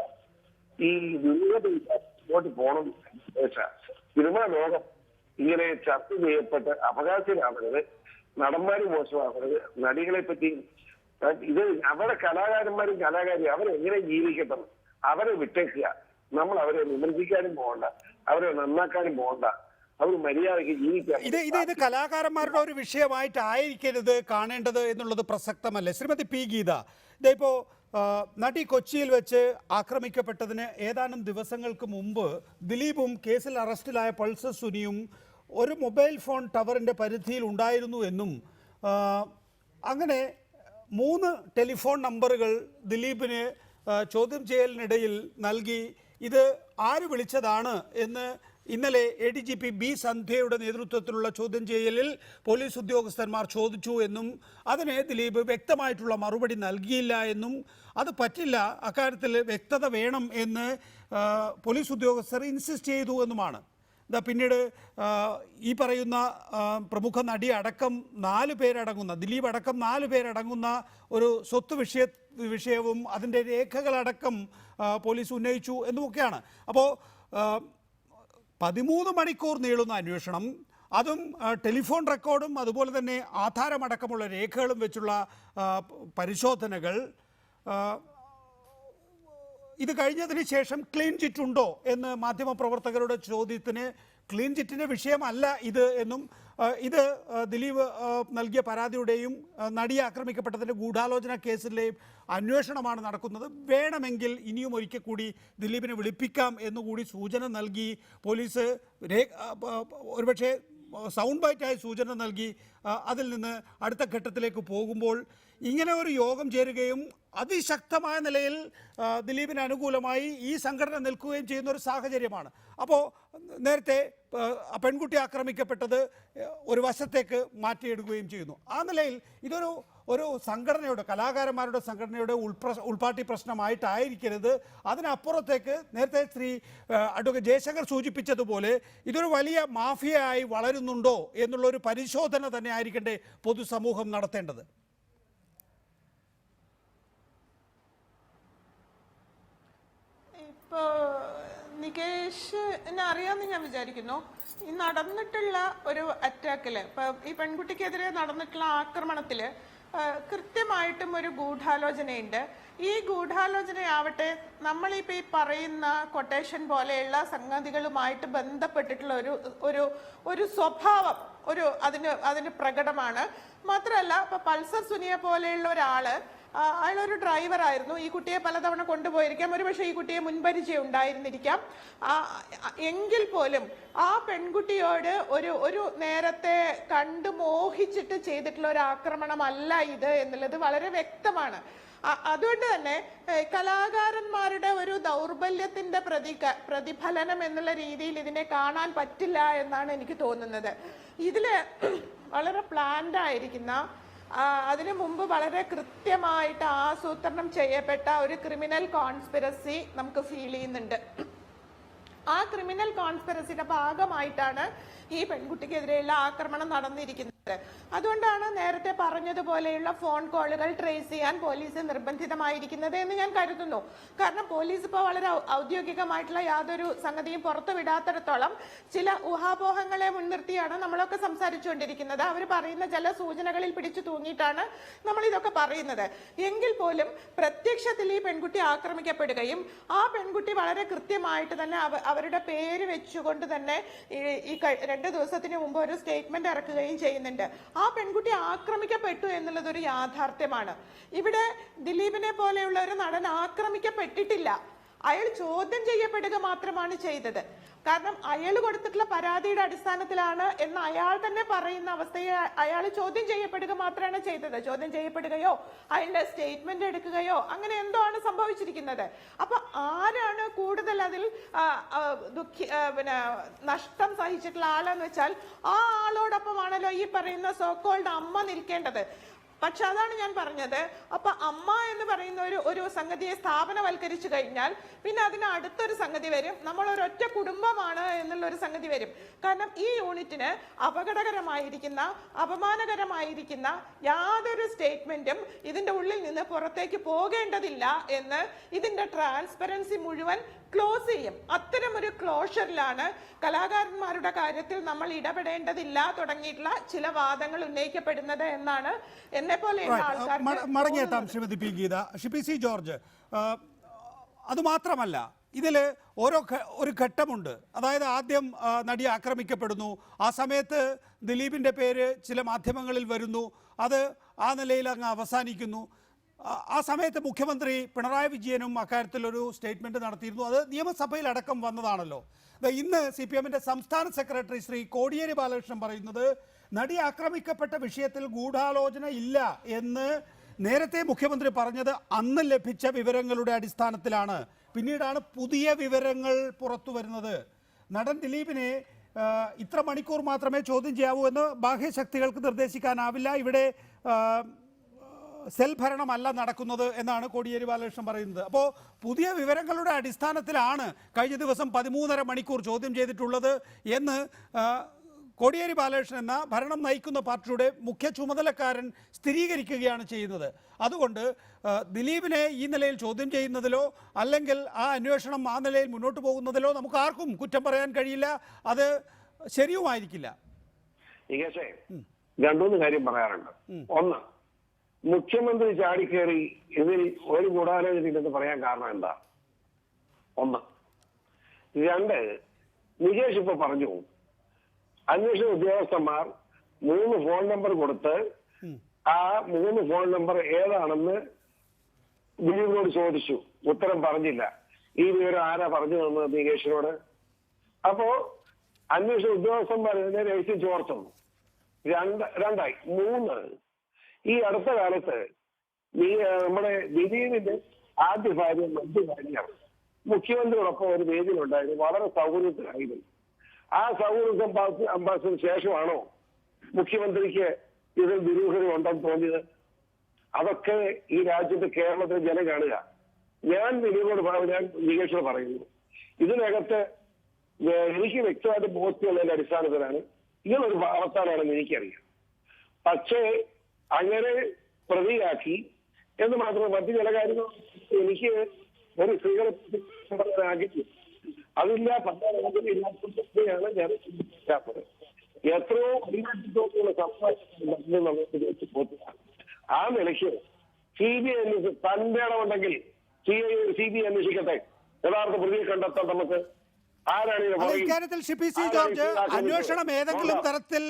ഈ മുന്നോട്ട് പോകണം. സിനിമാ ലോകം ഇങ്ങനെ ചർച്ച ചെയ്യപ്പെട്ട് അവകാശമാവരുത്, നടന്മാര് മോശമാവരുത്, നടികളെ പറ്റി ഇത് അവരുടെ കലാകാരന്മാരും കലാകാരി അവരെങ്ങനെ ജീവിക്കട്ടെ, അവരെ വിട്ടേക്കുക. നമ്മൾ അവരെ വിമർശിക്കാനും പോകണ്ട, അവരെ നന്നാക്കാനും പോകണ്ട, അവർ മര്യാദയ്ക്ക് ജീവിക്കാൻ. ഇത് കലാകാരന്മാരുടെ ഒരു വിഷയമായിട്ടായിരിക്കരുത് കാണേണ്ടത് എന്നുള്ളത് പ്രസക്തമല്ലേ? ശ്രീമതി P. ഗീത, ഇതിപ്പോൾ നടി കൊച്ചിയിൽ വെച്ച് ആക്രമിക്കപ്പെട്ടതിന് ഏതാനും ദിവസങ്ങൾക്ക് മുമ്പ് ദിലീപും കേസിൽ അറസ്റ്റിലായ പൾസർ സുനിയും ഒരു മൊബൈൽ ഫോൺ ടവറിൻ്റെ പരിധിയിൽ ഉണ്ടായിരുന്നു എന്നും അങ്ങനെ 3 ടെലിഫോൺ നമ്പറുകൾ ദിലീപിന് ചോദ്യം ചെയ്യലിനിടയിൽ നൽകി. ഇത് ആര് വിളിച്ചതാണ് എന്ന് ഇന്നലെ ADGP ബി സന്ധ്യയുടെ നേതൃത്വത്തിലുള്ള ചോദ്യം ചെയ്യലിൽ പോലീസ് ഉദ്യോഗസ്ഥന്മാർ ചോദിച്ചു എന്നും അതിന് ദിലീപ് വ്യക്തമായിട്ടുള്ള മറുപടി നൽകിയില്ല എന്നും അത് പറ്റില്ല, അക്കാര്യത്തിൽ വ്യക്തത വേണം എന്ന് പോലീസ് ഉദ്യോഗസ്ഥർ ഇൻസിസ്റ്റ് ചെയ്തു എന്നുമാണ്. പിന്നീട് ഈ പറയുന്ന പ്രമുഖ നടി അടക്കം 4 പേരടങ്ങുന്ന ദിലീപ് അടക്കം 4 പേരടങ്ങുന്ന ഒരു സ്വത്ത് വിഷയവും അതിൻ്റെ രേഖകളടക്കം പോലീസ് ഉന്നയിച്ചു എന്നുമൊക്കെയാണ്. അപ്പോൾ 13 മണിക്കൂർ നീളുന്ന അന്വേഷണം, അതും ടെലിഫോൺ റെക്കോർഡും അതുപോലെ തന്നെ ആധാരമടക്കമുള്ള രേഖകളും വെച്ചുള്ള പരിശോധനകൾ, ഇത് കഴിഞ്ഞതിന് ശേഷം ക്ലീൻ ചിറ്റ് ഉണ്ടോ എന്ന് മാധ്യമപ്രവർത്തകരുടെ ചോദ്യത്തിന് ക്ലീൻ ചിറ്റിൻ്റെ വിഷയമല്ല ഇത് എന്നും ഇത് ദിലീപ് നൽകിയ പരാതിയുടെയും നടിയെ ആക്രമിക്കപ്പെട്ടതിൻ്റെ ഗൂഢാലോചന കേസിലെയും അന്വേഷണമാണ് നടക്കുന്നത്, വേണമെങ്കിൽ ഇനിയും ഒരിക്കൽ കൂടി ദിലീപിനെ വിളിപ്പിക്കാം എന്നുകൂടി സൂചന നൽകി പോലീസ് ഒരുപക്ഷെ സൗണ്ട് ബൈറ്റായി സൂചന നൽകി അതിൽ നിന്ന് അടുത്ത ഘട്ടത്തിലേക്ക് പോകുമ്പോൾ ഇങ്ങനെ ഒരു യോഗം ചേരുകയും അതിശക്തമായ നിലയിൽ ദിലീപിന് അനുകൂലമായി ഈ സംഘടന നിൽക്കുകയും ചെയ്യുന്ന ഒരു സാഹചര്യമാണ്. അപ്പോൾ നേരത്തെ പെൺകുട്ടി ആക്രമിക്കപ്പെട്ടത് ഒരു വശത്തേക്ക് മാറ്റിയെടുക്കുകയും ചെയ്യുന്നു. ആ നിലയിൽ ഇതൊരു സംഘടനയുടെ, കലാകാരന്മാരുടെ സംഘടനയുടെ ഉൾപാർട്ടി പ്രശ്നമായിട്ടായിരിക്കരുത്. അതിനപ്പുറത്തേക്ക് നേരത്തെ ശ്രീ അഡ്വക്കേറ്റ് ജയശങ്കർ സൂചിപ്പിച്ചതുപോലെ ഇതൊരു വലിയ മാഫിയയായി വളരുന്നുണ്ടോ എന്നുള്ളൊരു പരിശോധന തന്നെ ആയിരിക്കണ്ടേ പൊതുസമൂഹം നടത്തേണ്ടത്. ഇപ്പോൾ നികേഷിനെ അറിയാമെന്ന് ഞാൻ വിചാരിക്കുന്നു. ഈ നടന്നിട്ടുള്ള ഒരു അറ്റാക്കിൽ, ഇപ്പം ഈ പെൺകുട്ടിക്കെതിരെ നടന്നിട്ടുള്ള ആക്രമണത്തിൽ കൃത്യമായിട്ടും ഒരു ഗൂഢാലോചനയുണ്ട്. ഈ ഗൂഢാലോചനയാവട്ടെ നമ്മളിപ്പോൾ ഈ പറയുന്ന കൊട്ടേഷൻ പോലെയുള്ള സംഗതികളുമായിട്ട് ബന്ധപ്പെട്ടിട്ടുള്ള ഒരു സ്വഭാവം അതിന് പ്രകടമാണ്. മാത്രമല്ല ഇപ്പൊ പൾസർ സുനിയെ പോലെയുള്ള ഒരാള്, അയാളൊരു ഡ്രൈവറായിരുന്നു, ഈ കുട്ടിയെ പലതവണ കൊണ്ടുപോയിരിക്കാം, ഒരുപക്ഷെ ഈ കുട്ടിയെ മുൻപരിചയം ഉണ്ടായിരുന്നിരിക്കാം. എങ്കിൽ പോലും ആ പെൺകുട്ടിയോട് ഒരു നേരത്തെ കണ്ടു മോഹിച്ചിട്ട് ചെയ്തിട്ടുള്ള ഒരു ആക്രമണമല്ല ഇത് എന്നുള്ളത് വളരെ വ്യക്തമാണ്. അതുകൊണ്ട് തന്നെ കലാകാരന്മാരുടെ ഒരു ദൗർബല്യത്തിന്റെ പ്രതിഫലനം എന്നുള്ള രീതിയിൽ ഇതിനെ കാണാൻ പറ്റില്ല എന്നാണ് എനിക്ക് തോന്നുന്നത്. ഇതില് വളരെ പ്ലാൻഡ് ആയിരിക്കുന്ന, അതിനു മുമ്പ് വളരെ കൃത്യമായിട്ട് ആസൂത്രണം ചെയ്യപ്പെട്ട ഒരു ക്രിമിനൽ കോൺസ്പിറസി നമുക്ക് ഫീൽ ചെയ്യുന്നുണ്ട്. ആ ക്രിമിനൽ കോൺസ്പിറസിയുടെ ഭാഗമായിട്ടാണ് ഈ പെൺകുട്ടിക്കെതിരെയുള്ള ആക്രമണം നടന്നിരിക്കുന്നത്. അതുകൊണ്ടാണ് നേരത്തെ പറഞ്ഞതുപോലെയുള്ള ഫോൺ കോളുകൾ ട്രേസ് ചെയ്യാൻ പോലീസ് നിർബന്ധിതമായിരിക്കുന്നത് എന്ന് ഞാൻ കരുതുന്നു. കാരണം പോലീസ് ഇപ്പോൾ വളരെ ഔദ്യോഗികമായിട്ടുള്ള യാതൊരു സംഗതിയും പുറത്തു വിടാത്തിടത്തോളം ചില ഊഹാപോഹങ്ങളെ മുൻനിർത്തിയാണ് നമ്മളൊക്കെ സംസാരിച്ചുകൊണ്ടിരിക്കുന്നത്. അവർ പറയുന്ന ചില സൂചനകളിൽ പിടിച്ചു തൂങ്ങിയിട്ടാണ് നമ്മൾ ഇതൊക്കെ പറയുന്നത്. എങ്കിൽ പോലും പ്രത്യക്ഷത്തിൽ ഈ പെൺകുട്ടി ആക്രമിക്കപ്പെടുകയും ആ പെൺകുട്ടി വളരെ കൃത്യമായിട്ട് തന്നെ അവരുടെ പേര് വെച്ചുകൊണ്ട് തന്നെ ഈ 2 ദിവസത്തിന് മുമ്പ് ഒരു സ്റ്റേറ്റ്മെന്റ് ഇറക്കുകയും ചെയ്യുന്നുണ്ട്. ആ പെൺകുട്ടി ആക്രമിക്കപ്പെട്ടു എന്നുള്ളത് ഒരു യാഥാർത്ഥ്യമാണ്. ഇവിടെ ദിലീപിനെ പോലെയുള്ള ഒരു നടൻ ആക്രമിക്കപ്പെട്ടിട്ടില്ല, അയാൾ ചോദ്യം ചെയ്യപ്പെടുക മാത്രമാണ് ചെയ്തത്. കാരണം അയാൾ കൊടുത്തിട്ടുള്ള പരാതിയുടെ അടിസ്ഥാനത്തിലാണ് എന്ന് അയാൾ തന്നെ പറയുന്ന അവസ്ഥയെ അയാൾ ചോദ്യം ചെയ്യപ്പെടുക മാത്രമാണ് ചെയ്തത്. ചോദ്യം ചെയ്യപ്പെടുകയോ അയാളുടെ സ്റ്റേറ്റ്മെന്റ് എടുക്കുകയോ അങ്ങനെ എന്തോ ആണ് സംഭവിച്ചിരിക്കുന്നത്. അപ്പൊ ആരാണ് കൂടുതൽ അതിൽ നഷ്ടം സഹിച്ചിട്ടുള്ള ആളെന്ന് വെച്ചാൽ ആ ആളോടൊപ്പമാണല്ലോ ഈ പറയുന്ന സോക്കോൾഡ് അമ്മ നിൽക്കേണ്ടത്. പക്ഷെ അതാണ് ഞാൻ പറഞ്ഞത്. അപ്പൊ അമ്മ എന്ന് പറയുന്ന ഒരു സംഗതിയെ സ്ഥാപനവൽക്കരിച്ചു കഴിഞ്ഞാൽ പിന്നെ അതിന് അടുത്തൊരു സംഗതി വരും, നമ്മൾ ഒരൊറ്റ കുടുംബമാണ് എന്നുള്ള ഒരു സംഗതി വരും. കാരണം ഈ യൂണിറ്റിന് അപകടകരമായിരിക്കുന്ന, അപമാനകരമായിരിക്കുന്ന യാതൊരു സ്റ്റേറ്റ്മെന്റും ഇതിന്റെ ഉള്ളിൽ നിന്ന് പുറത്തേക്ക് പോകേണ്ടതില്ല എന്ന് ഇതിന്റെ ട്രാൻസ്പെറൻസി മുഴുവൻ ക്ലോസ് ചെയ്യും. അത്തരം ഒരു ക്ലോഷറിലാണ് കലാകാരന്മാരുടെ കാര്യത്തിൽ നമ്മൾ ഇടപെടേണ്ടതില്ല തുടങ്ങിയിട്ടുള്ള ചില വാദങ്ങൾ ഉന്നയിക്കപ്പെടുന്നത് എന്നാണ് എന്നെ പോലെയുള്ള ആൾക്കാർ. മടങ്ങിയെത്താം ശ്രീമതി പി ഗീത. ഷിപ്പി സി ജോർജ്, അതുമാത്രമല്ല ഇതിൽ ഒരു ഘട്ടമുണ്ട്. അതായത് ആദ്യം നടി ആക്രമിക്കപ്പെടുന്നു, ആ സമയത്ത് ദിലീപിൻ്റെ പേര് ചില മാധ്യമങ്ങളിൽ വരുന്നു, അത് ആ നിലയിൽ അങ്ങ് അവസാനിക്കുന്നു. ആ സമയത്ത് മുഖ്യമന്ത്രി പിണറായി വിജയനും അക്കാര്യത്തിലൊരു സ്റ്റേറ്റ്മെൻറ്റ് നടത്തിയിരുന്നു. അത് നിയമസഭയിൽ അടക്കം വന്നതാണല്ലോ. ഇന്ന് CPM-ന്റെ സംസ്ഥാന സെക്രട്ടറി ശ്രീ കോടിയേരി ബാലകൃഷ്ണൻ പറയുന്നത് നടി ആക്രമിക്കപ്പെട്ട വിഷയത്തിൽ ഗൂഢാലോചന ഇല്ല എന്ന് നേരത്തെ മുഖ്യമന്ത്രി പറഞ്ഞത് അന്ന് ലഭിച്ച വിവരങ്ങളുടെ അടിസ്ഥാനത്തിലാണ്. പിന്നീടാണ് പുതിയ വിവരങ്ങൾ പുറത്തു വരുന്നത്. നടൻ ദിലീപിനെ ഇത്ര മണിക്കൂർ മാത്രമേ ചോദ്യം ചെയ്യാവൂ എന്ന് ബാഹ്യശക്തികൾക്ക് നിർദ്ദേശിക്കാനാവില്ല. ഇവിടെ സെൽ ഭരണമല്ല നടക്കുന്നത് എന്നാണ് കോടിയേരി ബാലകൃഷ്ണൻ പറയുന്നത്. അപ്പോൾ പുതിയ വിവരങ്ങളുടെ അടിസ്ഥാനത്തിലാണ് കഴിഞ്ഞ ദിവസം 13.5 മണിക്കൂർ ചോദ്യം ചെയ്തിട്ടുള്ളത് എന്ന് കോടിയേരി ബാലകൃഷ്ണൻ എന്ന ഭരണം നയിക്കുന്ന പാർട്ടിയുടെ മുഖ്യ ചുമതലക്കാരൻ സ്ഥിരീകരിക്കുകയാണ് ചെയ്യുന്നത്. അതുകൊണ്ട് ദിലീപിനെ ഈ നിലയിൽ ചോദ്യം ചെയ്യുന്നതിലോ അല്ലെങ്കിൽ ആ അന്വേഷണം ആ നിലയിൽ മുന്നോട്ട് പോകുന്നതിലോ നമുക്ക് ആർക്കും കുറ്റം പറയാൻ കഴിയില്ല. അത് ശരിയുമായിരിക്കില്ല. രണ്ടൂന്ന് കാര്യം പറയാറുണ്ട്. ഒന്ന്, മുഖ്യമന്ത്രി ചാടിക്കേറി ഇതിൽ ഒരു ഗൂഢാലോചനയില്ലെന്ന് പറയാൻ കാരണം എന്താ? ഒന്ന്. രണ്ട്, നികേഷ് ഇപ്പൊ പറഞ്ഞു അന്വേഷണ ഉദ്യോഗസ്ഥന്മാർ 3 ഫോൺ നമ്പർ കൊടുത്ത് ആ 3 ഫോൺ നമ്പർ ഏതാണെന്ന് ദിലീപിനോട് ചോദിച്ചു, ഉത്തരം പറഞ്ഞില്ല. ഈ വിവരം ആരാ പറഞ്ഞു തന്നത് നികേഷിനോട്? അപ്പോ അന്വേഷണ ഉദ്യോഗസ്ഥന്മാർ ഇതിനെ രഹസ്യം ചോർത്തുന്നു. രണ്ടായി. 3, ഈ അടുത്ത കാലത്ത് നമ്മുടെ ദിലീപിന്റെ ആദ്യ ഭാര്യ മഞ്ജു വാര്യർ മുഖ്യമന്ത്രിയോടൊപ്പം ഒരു വേദിയിലുണ്ടായിരുന്നു. വളരെ സൗകര്യത്തിലായിരുന്നു. ആ സൗകര്യം അംബാസിന് ശേഷമാണോ മുഖ്യമന്ത്രിക്ക് ഇതിൽ ദുരൂഹത ഉണ്ടെന്ന് തോന്നിയത്? അതൊക്കെ ഈ രാജ്യത്ത് കേരളത്തിലെ ജനം കാണുക. ഞാൻ നികേഷോട് പറയുന്നു, ഇതിനകത്ത് എനിക്ക് വ്യക്തമായിട്ട് ബോധ്യമുള്ളതിന്റെ അടിസ്ഥാനത്തിലാണ് ഇങ്ങനൊരു വാർത്താനാണെന്ന് എനിക്കറിയാം. പക്ഷേ അങ്ങനെ പ്രതിയാക്കി എന്ന് മാത്രമേ മറ്റു ചില കാര്യങ്ങൾ എനിക്ക് ഒരു സ്ത്രീകളെ ആഗ്രഹിക്കും. അതില്ല പറയാനാണ് ഞാൻ ചിന്തിക്കാത്തത്. എത്രയോ അടിമാറ്റിത്തോട്ടുള്ള സംസാരിച്ചു. ആ നിലയ്ക്ക് CBI തന്റെ ഇടമുണ്ടെങ്കിൽ CBI അന്വേഷിക്കട്ടെ, യഥാർത്ഥ പ്രതിയെ കണ്ടെത്താൻ നമുക്ക്. ഇക്കാര്യത്തിൽ CPC ജോർജ് അന്വേഷണം ഏതെങ്കിലും തരത്തിൽ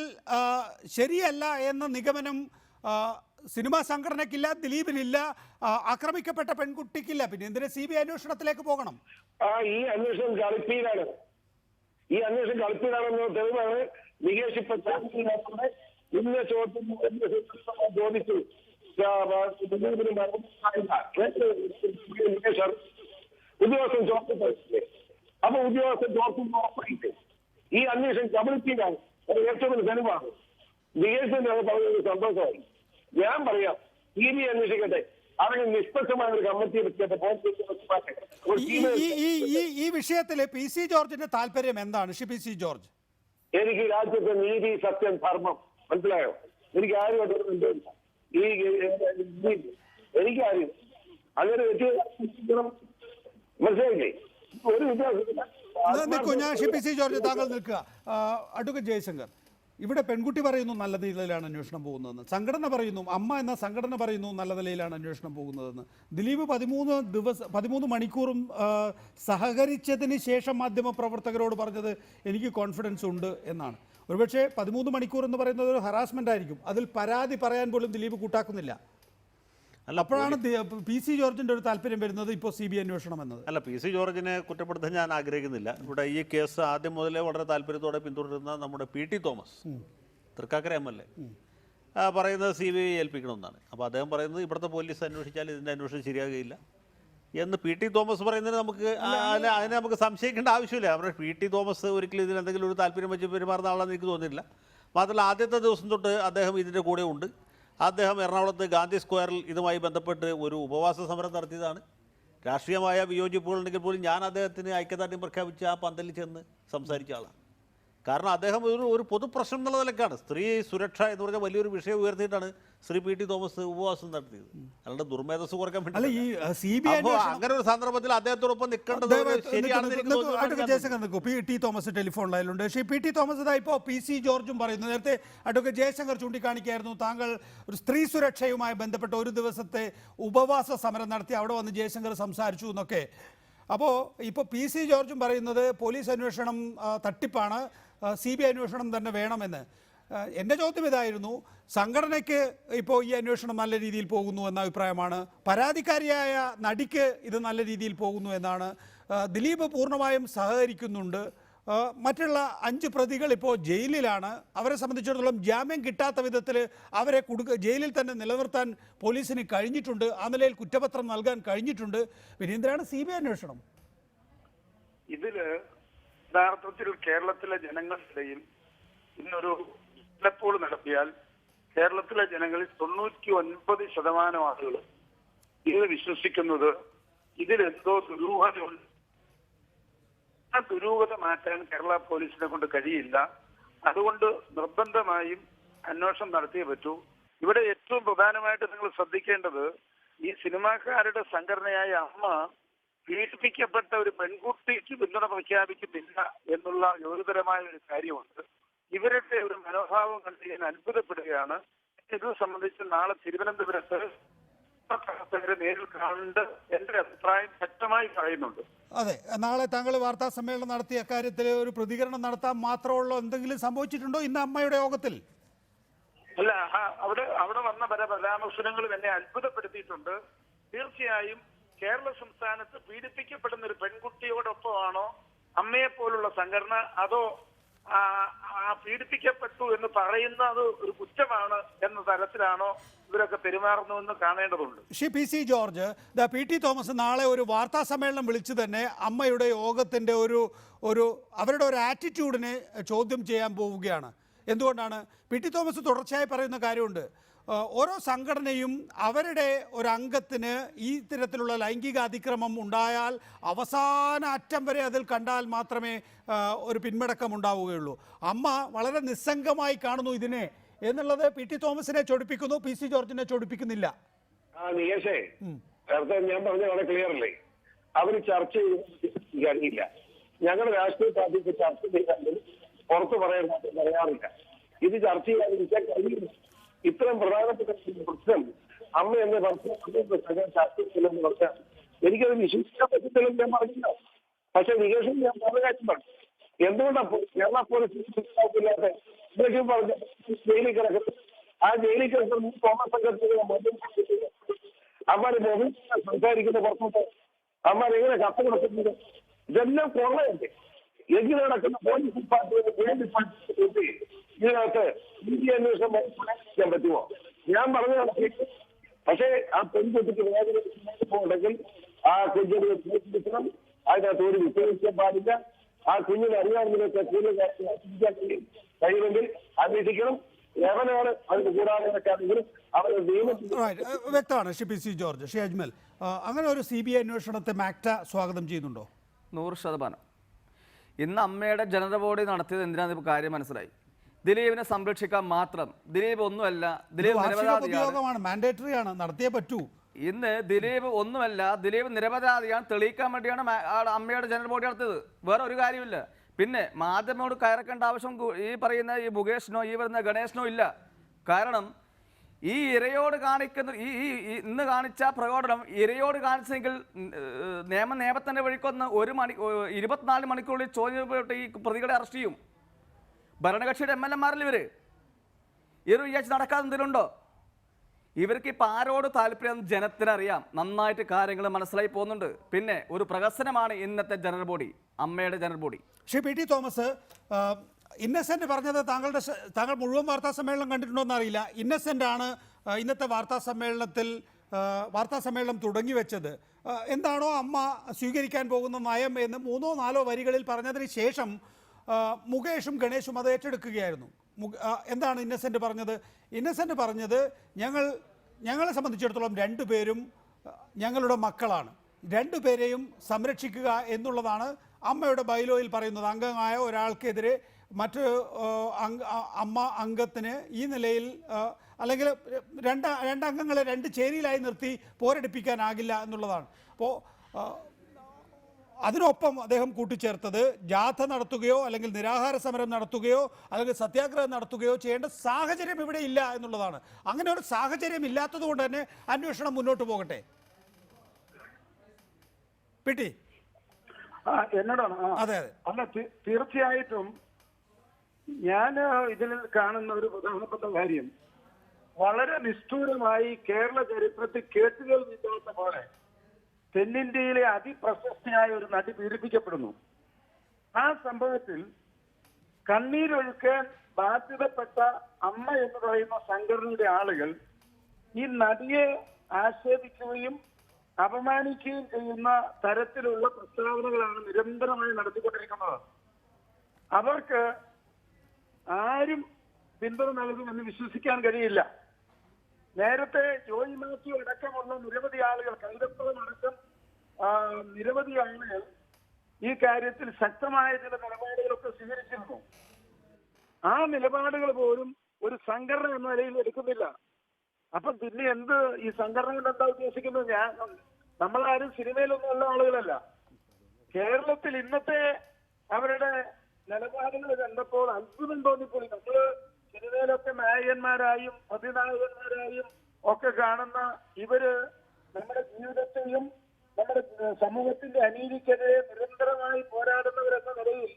ശരിയല്ല എന്ന നിഗമനം സിനിമാ സംഘടനയ്ക്കില്ല, ദിലീപിനില്ല, ആക്രമിക്കപ്പെട്ട പെൺകുട്ടിക്കില്ല. പിന്നെ എന്തിനാ CBI അന്വേഷണത്തിലേക്ക് പോകണം? ഈ അന്വേഷണം കളിപ്പീരാണ്. ഈ അന്വേഷണം കളിപ്പീരാണെന്ന് തെളിവാണ് നികേഷ് ഇപ്പൊ ഇന്ന ചോദിച്ചു ഉദ്യോഗസ്ഥൻ ചോർത്തില്ലേ? അപ്പൊ ഉദ്യോഗസ്ഥൻ ചോർത്തുന്ന ഉറപ്പായിട്ട് ഈ അന്വേഷണം കബളിപ്പീരാണ്. അത് ഏറ്റവും വലിയ തെളിവാണ്. നികേഷിന്റെ അത് പറഞ്ഞത് സന്തോഷമായി. ഞാൻ പറയാം, CBI അന്വേഷിക്കട്ടെ. അവന് നിഷ്പക്ഷമായ ഒരു കമ്മിറ്റി ഈ വിഷയത്തിൽ PC ജോർജിന്റെ താല്പര്യം എന്താണ്? CPC ജോർജ്, എനിക്ക് രാജ്യത്തെ നീതി, സത്യം, ധർമ്മം, മനസ്സിലായോ? എനിക്ക് ആരും എനിക്കാരും അങ്ങനെ മനസ്സിലായില്ലേ? ഒരു നിൽക്കൂ, ഞാൻ CPC ജോർജ് താങ്കൾ നിൽക്കുക. അഡ്വക്കേറ്റ് ജയശങ്കർ, ഇവിടെ പെൺകുട്ടി പറയുന്നു നല്ല നിലയിലാണ് അന്വേഷണം പോകുന്നതെന്ന്, സംഘടന പറയുന്നു, അമ്മ എന്ന സംഘടന പറയുന്നു നല്ല നിലയിലാണ് അന്വേഷണം പോകുന്നതെന്ന്. ദിലീപ് 13 മണിക്കൂറും സഹകരിച്ചതിന് ശേഷം മാധ്യമപ്രവർത്തകരോട് പറഞ്ഞത് എനിക്ക് കോൺഫിഡൻസ് ഉണ്ട് എന്നാണ്. ഒരുപക്ഷെ 13 മണിക്കൂർ എന്ന് പറയുന്നത് ഒരു ഹറാസ്മെന്റ് ആയിരിക്കും. അതിൽ പരാതി പറയാൻ പോലും ദിലീപ് കൂട്ടാക്കുന്നില്ല. അപ്പോഴാണ് PC ജോർജിന്റെ ഒരു താല്പര്യം വരുന്നത് ഇപ്പോൾ CBI അന്വേഷണം എന്നത്. അല്ല, PC ജോർജിനെ കുറ്റപ്പെടുത്താൻ ഞാൻ ആഗ്രഹിക്കുന്നില്ല. ഇവിടെ ഈ കേസ് ആദ്യം മുതലേ വളരെ താല്പര്യത്തോടെ പിന്തുടരുന്ന നമ്മുടെ PT തോമസ്, തൃക്കാക്കര MLA, പറയുന്നത് CBI ഏൽപ്പിക്കണമെന്നാണ്. അപ്പോൾ അദ്ദേഹം പറയുന്നത് ഇവിടുത്തെ പോലീസ് അന്വേഷിച്ചാൽ ഇതിൻ്റെ അന്വേഷണം ശരിയാകുകയില്ല എന്ന് PT തോമസ് പറയുന്നതിന് നമുക്ക് അതിനെ നമുക്ക് സംശയിക്കേണ്ട ആവശ്യമില്ല. നമ്മുടെ PT തോമസ് ഒരിക്കലും ഇതിൽ എന്തെങ്കിലും ഒരു താല്പര്യം വെച്ച് പെരുമാറുന്ന ആളാണെന്ന് എനിക്ക് തോന്നുന്നില്ല. മാത്രമല്ല, ആദ്യത്തെ ദിവസം തൊട്ട് അദ്ദേഹം ഇതിൻ്റെ കൂടെ ഉണ്ട്. അദ്ദേഹം എറണാകുളത്ത് ഗാന്ധി സ്ക്വയറിൽ ഇതുമായി ബന്ധപ്പെട്ട് ഒരു ഉപവാസ സമരം നടത്തിയതാണ്. രാഷ്ട്രീയമായ വിയോജിപ്പുകളുണ്ടെങ്കിൽ പോലും ഞാൻ അദ്ദേഹത്തിന് ഐക്യദാർഢ്യം പ്രഖ്യാപിച്ച് ആ പന്തലിൽ ചെന്ന് സംസാരിച്ച ആളാണ്. കാരണം അദ്ദേഹം ഒരു പൊതുപ്രശ്നം എന്നുള്ള നിലക്കാണ് സ്ത്രീ സുരക്ഷ എന്ന് പറഞ്ഞ വലിയൊരു വിഷയം ഉയർത്തിയിട്ടാണ് ശ്രീ PT തോമസ് ഉപവാസം നടത്തിയത്. അല്ലാണ്ട് ദുർമേധസ് കുറയ്ക്കാൻ വേണ്ടി അങ്ങനെ ഒരു സന്ദർഭത്തിൽ അദ്ദേഹത്തോടൊപ്പം നിൽക്കേണ്ടത് ശരിയാണെന്ന് PT തോമസ് ടെലിഫോൺ ലൈനിലുണ്ട്. പക്ഷേ PT തോമസ് ഇപ്പോൾ PC ജോർജും പറയുന്നു. നേരത്തെ അഡ്വക്കേറ്റ് ജയശങ്കർ ചൂണ്ടിക്കാണിക്കായിരുന്നു, താങ്കൾ ഒരു സ്ത്രീ സുരക്ഷയുമായി ബന്ധപ്പെട്ട ഒരു ദിവസത്തെ ഉപവാസ സമരം നടത്തി അവിടെ വന്ന് ജയശങ്കർ സംസാരിച്ചു എന്നൊക്കെ. അപ്പോൾ ഇപ്പോൾ PC ജോർജും പറയുന്നത് പോലീസ് അന്വേഷണം തട്ടിപ്പാണ്, CBI അന്വേഷണം തന്നെ വേണമെന്ന്. എൻ്റെ ചോദ്യം ഇതായിരുന്നു, സംഘടനയ്ക്ക് ഇപ്പോൾ ഈ അന്വേഷണം നല്ല രീതിയിൽ പോകുന്നു എന്ന അഭിപ്രായമാണ്, പരാതിക്കാരിയായ നടിക്ക് ഇത് നല്ല രീതിയിൽ പോകുന്നു എന്നാണ്. ദിലീപ് പൂർണ്ണമായും സഹകരിക്കുന്നുണ്ട്. മറ്റുള്ള 5 പ്രതികൾ ഇപ്പോൾ ജയിലിലാണ്. അവരെ സംബന്ധിച്ചിടത്തോളം ജാമ്യം കിട്ടാത്ത വിധത്തിൽ അവരെ ജയിലിൽ തന്നെ നിലനിർത്താൻ പോലീസിന് കഴിഞ്ഞിട്ടുണ്ട്. ആ നിലയിൽ കുറ്റപത്രം നൽകാൻ കഴിഞ്ഞിട്ടുണ്ട്. പിന്നെ എന്തിനാണ് CBI അന്വേഷണം? ഇതില് യഥാർത്ഥത്തിൽ കേരളത്തിലെ ജനങ്ങൾക്കിടയിൽ ഇന്നൊരു പോൾ നടത്തിയാൽ കേരളത്തിലെ ജനങ്ങളിൽ 99% ആളുകൾ ഇത് വിശ്വസിക്കുന്നത് ഇതിലെന്തോ ദുരൂഹതയുണ്ട്. ആ ദുരൂഹത മാറ്റാൻ കേരള പോലീസിനെ കൊണ്ട് കഴിയില്ല. അതുകൊണ്ട് നിർബന്ധമായും അന്വേഷണം നടത്തിയേ പറ്റൂ. ഇവിടെ ഏറ്റവും പ്രധാനമായിട്ട് നിങ്ങൾ ശ്രദ്ധിക്കേണ്ടത്, ഈ സിനിമാക്കാരുടെ സംഘടനയായ അമ്മ പീഡിപ്പിക്കപ്പെട്ട ഒരു പെൺകുട്ടിക്ക് പിന്തുണ പ്രഖ്യാപിക്കുന്നില്ല എന്നുള്ള ഗൗരവതരമായ ഒരു കാര്യമുണ്ട്. ഇവരുടെ ഒരു മനോഭാവം കണ്ട് ഞാൻ അത്ഭുതപ്പെടുകയാണ്. ഇത് സംബന്ധിച്ച് നാളെ തിരുവനന്തപുരത്ത് നേരിൽ കാണേണ്ട എന്റെ അഭിപ്രായം വ്യക്തമായി പറയുന്നുണ്ട്. അതെ, നാളെ താങ്കൾ വാർത്താ സമ്മേളനം നടത്തിയ കാര്യത്തിൽ ഒരു പ്രതികരണം നടത്താൻ മാത്രമുള്ള എന്തെങ്കിലും സംഭവിച്ചിട്ടുണ്ടോ ഇന്ന് അമ്മയുടെ യോഗത്തിൽ? അല്ല, അവിടെ വന്ന പല പരാമർശനങ്ങളും എന്നെ അത്ഭുതപ്പെടുത്തിയിട്ടുണ്ട്. തീർച്ചയായും കേരള സംസ്ഥാനത്ത് പീഡിപ്പിക്കപ്പെടുന്ന ഒരു പെൺകുട്ടിയോടൊപ്പമാണോ അമ്മയെ പോലുള്ള സംഘടന, അതോ പീഡിപ്പിക്കപ്പെട്ടു എന്ന് പറയുന്നത് ഒരു കുറ്റമാണ് എന്ന തരത്തിലാണോ ഇവരൊക്കെ പെരുമാറുന്നുവെന്ന് കാണേണ്ടതുണ്ട്. PC ജോർജ്, PT തോമസ് നാളെ ഒരു വാർത്താ സമ്മേളനം വിളിച്ച് തന്നെ അമ്മയുടെ യോഗത്തിൻ്റെ അവരുടെ ഒരു ആറ്റിറ്റ്യൂഡിനെ ചോദ്യം ചെയ്യാൻ പോവുകയാണ്. എന്തുകൊണ്ടാണ്? PT തോമസ് തുടർച്ചയായി പറയുന്ന കാര്യമുണ്ട്, ഓരോ സംഘടനയും അവരുടെ ഒരു അംഗത്തിന് ഈ തരത്തിലുള്ള ലൈംഗിക അതിക്രമം ഉണ്ടായാൽ അവസാന അറ്റം വരെ അതിൽ കണ്ടാൽ മാത്രമേ ഒരു പിന്മടക്കം ഉണ്ടാവുകയുള്ളൂ. അമ്മ വളരെ നിസ്സംഗമായി കാണുന്നു ഇതിനെ എന്നുള്ളത് PT തോമസിനെ ചൊടിപ്പിക്കുന്നു, PC ജോർജിനെ ചൊടിപ്പിക്കുന്നില്ല. നികേഷേ, നേരത്തെ ഞാൻ പറഞ്ഞ വളരെ ക്ലിയർ അല്ലേ? അവർ ചർച്ച ചെയ്യില്ല. ഞങ്ങളുടെ രാഷ്ട്രീയ പാർട്ടിക്ക് ചർച്ച ചെയ്താലും പുറത്ത് പറയാറില്ല. ഇത് ചർച്ച ചെയ്യാതിരിക്കാൻ കഴിയില്ല. ഇത്രയും പ്രധാനപ്പെട്ട പ്രശ്നം അമ്മ എന്നെ ചർച്ച ചെയ്യില്ലെന്ന് പറഞ്ഞാൽ എനിക്കത് വിശ്വസിക്കാൻ പറ്റത്തില്ലെന്ന് ഞാൻ പറഞ്ഞില്ല. പക്ഷെ നികേഷൻ ഞാൻ പറഞ്ഞ കാര്യം പറഞ്ഞു. എന്തുകൊണ്ടാണ് കേരള പോലീസ് ഇല്ലാത്ത ഇദ്ദേഹം പറഞ്ഞ ജയിലിൽ കിടക്കുന്നത്? ആ ജയിലിൽ കിടക്കുന്ന തോമസ് സംഘത്തിന് അമ്മാര് മൊബൈൽ സംസാരിക്കുന്ന പുറത്തോട്ട് അമ്മാരെങ്ങനെ കത്ത് കൊടുക്കുന്നത്? ഇതെല്ലാം കൊള്ളയല്ലേ? എങ്കിൽ നടക്കുന്ന പോലീസ് ഡിപ്പാർട്ട്മെന്റ് ഇതിനകത്ത് അന്വേഷണം ചെയ്യാൻ പറ്റുമോ? ഞാൻ പറഞ്ഞു നടത്തിയിട്ട്. പക്ഷേ ആ പെൺകുട്ടിക്ക് വേദന ഉണ്ടെങ്കിൽ ആ കുഞ്ഞിനെ കേൾപ്പിക്കണം. അതിനകത്ത് ഒരു വിശ്വസിക്കാൻ പാടില്ല. ആ കുഞ്ഞിനെ അറിയാവുന്നതിനൊക്കെ കൂടുതൽ കഴിയുമെങ്കിൽ അന്വേഷിക്കണം. എവനാണ് അതിന് കൂടാതെങ്കിലും അവരെ നിയമത്തിൽ വ്യക്തമാണ്. PC ജോർജ്, അജ്മൽ, അങ്ങനെ ഒരു CBI അന്വേഷണത്തെ മാക്ട സ്വാഗതം ചെയ്യുന്നുണ്ടോ? 100%. ഇന്ന് അമ്മയുടെ ജനറൽ ബോഡി നടത്തിയത് എന്തിനാണെന്ന് കാര്യം മനസ്സിലായി. ദിലീപിനെ സംരക്ഷിക്കാൻ മാത്രം. ദിലീപ് ഒന്നുമല്ല, ദിലീപ് നിരപരാധിയാണ്, മാൻഡേറ്ററി ആണ്, നടത്തിയേ പറ്റൂ. ഇന്ന് ദിലീപ് ഒന്നുമല്ല, ദിലീപ് നിരപരാധിയാണ് തെളിയിക്കാൻ വേണ്ടിയാണ് അമ്മയുടെ ജനറൽ ബോഡി നടത്തിയത്. വേറെ ഒരു കാര്യമില്ല. പിന്നെ മാധ്യമോട് കയറക്കേണ്ട ആവശ്യം ഈ പറയുന്ന ഈ മുകേഷിനോ ഈ പറയുന്ന ഗണേഷിനോ ഇല്ല. കാരണം ഈ ഇരയോട് കാണിക്കുന്ന ഈ ഇന്ന് കാണിച്ച പ്രകടനം ഇരയോട് കാണിച്ചെങ്കിൽ നിയമത്തിന്റെ വഴിക്കൊന്ന് 24 മണിക്കൂറിൽ ചോദ്യം ചെയ്യപ്പെട്ട് ഈ പ്രതികളെ അറസ്റ്റ് ചെയ്യും. ഭരണകക്ഷിയുടെ MLA-മാരിൽ ഇവര് വിചാരിച്ച് നടക്കാതെ എന്തെങ്കിലുണ്ടോ? ഇവർക്ക് ഇപ്പം ആരോട് താല്പര്യം ജനത്തിനറിയാം. നന്നായിട്ട് കാര്യങ്ങൾ മനസ്സിലായി പോകുന്നുണ്ട്. പിന്നെ ഒരു പ്രഹസനമാണ് ഇന്നത്തെ ജനറൽ ബോഡി, അമ്മയുടെ general body. PT Thomas, Innocent പറഞ്ഞത് താങ്കൾ മുഴുവൻ വാർത്താ സമ്മേളനം കണ്ടിട്ടുണ്ടോ എന്നറിയില്ല. ഇന്നസെന്റ് ആണ് ഇന്നത്തെ വാർത്താ സമ്മേളനം തുടങ്ങി വെച്ചത്. എന്താണോ അമ്മ സ്വീകരിക്കാൻ പോകുന്ന നയം എന്ന് 3-4 വരികളിൽ പറഞ്ഞതിന് ശേഷം മുകേഷും ഗണേഷും അത് ഏറ്റെടുക്കുകയായിരുന്നു. എന്താണ് ഇന്നസെന്റ് പറഞ്ഞത്? ഇന്നസെന്റ് പറഞ്ഞത്, ഞങ്ങളെ സംബന്ധിച്ചിടത്തോളം 2 പേരും ഞങ്ങളുടെ മക്കളാണ്, 2 പേരെയും സംരക്ഷിക്കുക എന്നുള്ളതാണ് അമ്മയുടെ ബൈലോയിൽ പറയുന്നത്. അംഗമായ ഒരാൾക്കെതിരെ മറ്റൊരു അമ്മ അംഗത്തിന് ഈ നിലയിൽ അല്ലെങ്കിൽ രണ്ട് അംഗങ്ങളെ 2 ചേരിയിലായി നിർത്തി പോരടിപ്പിക്കാനാകില്ല എന്നുള്ളതാണ്. അപ്പോൾ അതിനൊപ്പം അദ്ദേഹം കൂട്ടിച്ചേർത്തത് ജാഥ നടത്തുകയോ അല്ലെങ്കിൽ നിരാഹാര സമരം നടത്തുകയോ അല്ലെങ്കിൽ സത്യാഗ്രഹം നടത്തുകയോ ചെയ്യേണ്ട സാഹചര്യം ഇവിടെ ഇല്ല എന്നുള്ളതാണ്. അങ്ങനെ ഒരു സാഹചര്യം ഇല്ലാത്തത് കൊണ്ട് തന്നെ അന്വേഷണം മുന്നോട്ട് പോകട്ടെ. എന്നോടാണ്. അതെ. അല്ല, തീർച്ചയായിട്ടും ഞാൻ ഇതിൽ കാണുന്ന ഒരു പ്രധാനപ്പെട്ട കാര്യം, വളരെ നിഷ്ഠൂരമായി കേരള ചരിത്രത്തിൽ കേട്ടുകേൾവില്ലാത്ത പോലെ തെന്നിന്ത്യയിലെ അതിപ്രശസ്തയായ ഒരു നടി പീഡിപ്പിക്കപ്പെടുന്നു. ആ സംഭവത്തിൽ കണ്ണീരൊഴുക്കാൻ ബാധ്യതപ്പെട്ട അമ്മ എന്ന് പറയുന്ന സംഘടനയുടെ ആളുകൾ ഈ നടിയെ ആക്ഷേപിക്കുകയും അപമാനിക്കുകയും ചെയ്യുന്ന തരത്തിലുള്ള പ്രസ്താവനകളാണ് നിരന്തരമായി നടത്തിക്കൊണ്ടിരിക്കുന്നത്. അവർക്ക് ആരും പിന്തുണ നൽകുമെന്ന് വിശ്വസിക്കാൻ കഴിയില്ല. നേരത്തെ ജോയി മാത്യു അടക്കമുള്ള നിരവധി ആളുകൾ, കൈതപ്പുറം അടക്കം നിരവധി ആളുകൾ ഈ കാര്യത്തിൽ ശക്തമായ ചില നിലപാടുകളൊക്കെ സ്വീകരിച്ചിരുന്നു. ആ നിലപാടുകൾ പോലും ഒരു സംഘടന എന്ന നിലയിൽ എടുക്കുന്നില്ല. അപ്പം പിന്നെ എന്ത് ഈ സംഘടന കൊണ്ട് എന്താ ഉദ്ദേശിക്കുന്നത്? നമ്മളാരും സിനിമയിലൊന്നും ഉള്ള ആളുകളല്ല. കേരളത്തിൽ ഇന്നത്തെ അവരുടെ നിലപാടുകൾ കണ്ടപ്പോൾ അത്ഭുതം തോന്നിപ്പോയി. നമ്മള് സിനിമയിലൊക്കെ നായകന്മാരായും പ്രതിനായകന്മാരായും ഒക്കെ കാണുന്ന ഇവര് നമ്മുടെ ജീവിതത്തെയും നമ്മുടെ സമൂഹത്തിന്റെ അനീതിക്കെതിരെ നിരന്തരമായി പോരാടുന്നവരെന്ന നിലയിൽ,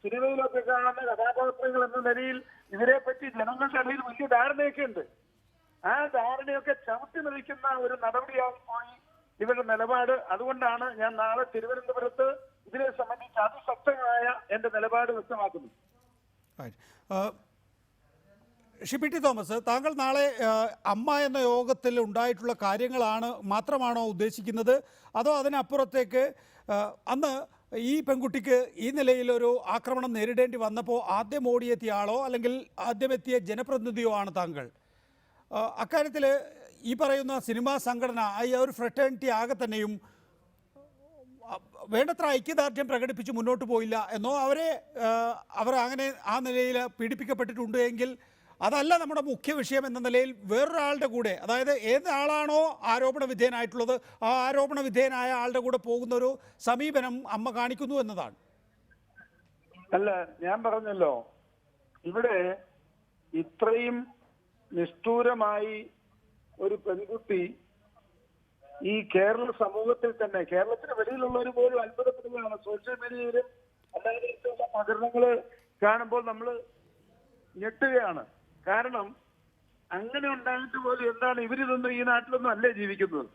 സിനിമയിലൊക്കെ കാണുന്ന കഥാപാത്രങ്ങൾ എന്ന നിലയിൽ ഇവരെ പറ്റി ജനങ്ങളുടെ ഇടയിൽ വലിയ ധാരണയൊക്കെ ഉണ്ട്. ആ ധാരണയൊക്കെ ചവിട്ടി നിൽക്കുന്ന ഒരു നടപടിയായി പോയി ഇവരുടെ നിലപാട്. അതുകൊണ്ടാണ് ഞാൻ നാളെ തിരുവനന്തപുരത്ത് ഇതിനെ സംബന്ധിച്ച് അതിശക്തമായ എന്റെ നിലപാട് വ്യക്തമാക്കുന്നു. ഷിബി ടി തോമസ്, താങ്കൾ നാളെ അമ്മ എന്ന യോഗത്തിൽ ഉണ്ടായിട്ടുള്ള കാര്യങ്ങളാണ് മാത്രമാണോ ഉദ്ദേശിക്കുന്നത്, അതോ അതിനപ്പുറത്തേക്ക് അന്ന് ഈ പെൺകുട്ടിക്ക് ഈ നിലയിലൊരു ആക്രമണം നേരിടേണ്ടി വന്നപ്പോൾ ആദ്യം ഓടിയെത്തിയ ആളോ അല്ലെങ്കിൽ ആദ്യമെത്തിയ ജനപ്രതിനിധിയോ ആണ് താങ്കൾ? അക്കാര്യത്തിൽ ഈ പറയുന്ന സിനിമാ സംഘടന, ഈ ഒരു ഫ്രട്ടേണിറ്റി ആകെ തന്നെയും വേണ്ടത്ര ഐക്യദാർഢ്യം പ്രകടിപ്പിച്ച് മുന്നോട്ട് പോയില്ല എന്നോ, അവർ അങ്ങനെ ആ നിലയിൽ പീഡിപ്പിക്കപ്പെട്ടിട്ടുണ്ട് എങ്കിൽ അതല്ല നമ്മുടെ മുഖ്യ വിഷയം എന്ന നിലയിൽ വേറൊരാളുടെ കൂടെ, അതായത് ഏത് ആളാണോ ആരോപണ വിധേയനായിട്ടുള്ളത് ആ ആരോപണ വിധേയനായ ആളുടെ കൂടെ പോകുന്ന ഒരു സമീപനം അമ്മ കാണിക്കുന്നു എന്നതാണ്. അല്ല, ഞാൻ പറഞ്ഞല്ലോ, ഇവിടെ ഇത്രയും നിഷ്ഠൂരമായി ഒരു പെൺകുട്ടി ഈ കേരള സമൂഹത്തിൽ തന്നെ, കേരളത്തിന് വെളിയിലുള്ളവർ പോലും അത്ഭുതപ്പെടുകയാണ്. സോഷ്യൽ മീഡിയയിലും അല്ലാതെയുള്ള പ്രകടനങ്ങൾ കാണുമ്പോൾ നമ്മൾ ഞെട്ടുകയാണ്. കാരണം അങ്ങനെ ഉണ്ടായിട്ട് പോലും എന്താണ് ഇവരിതൊന്നും ഈ നാട്ടിലൊന്നും അല്ലേ ജീവിക്കുന്നത്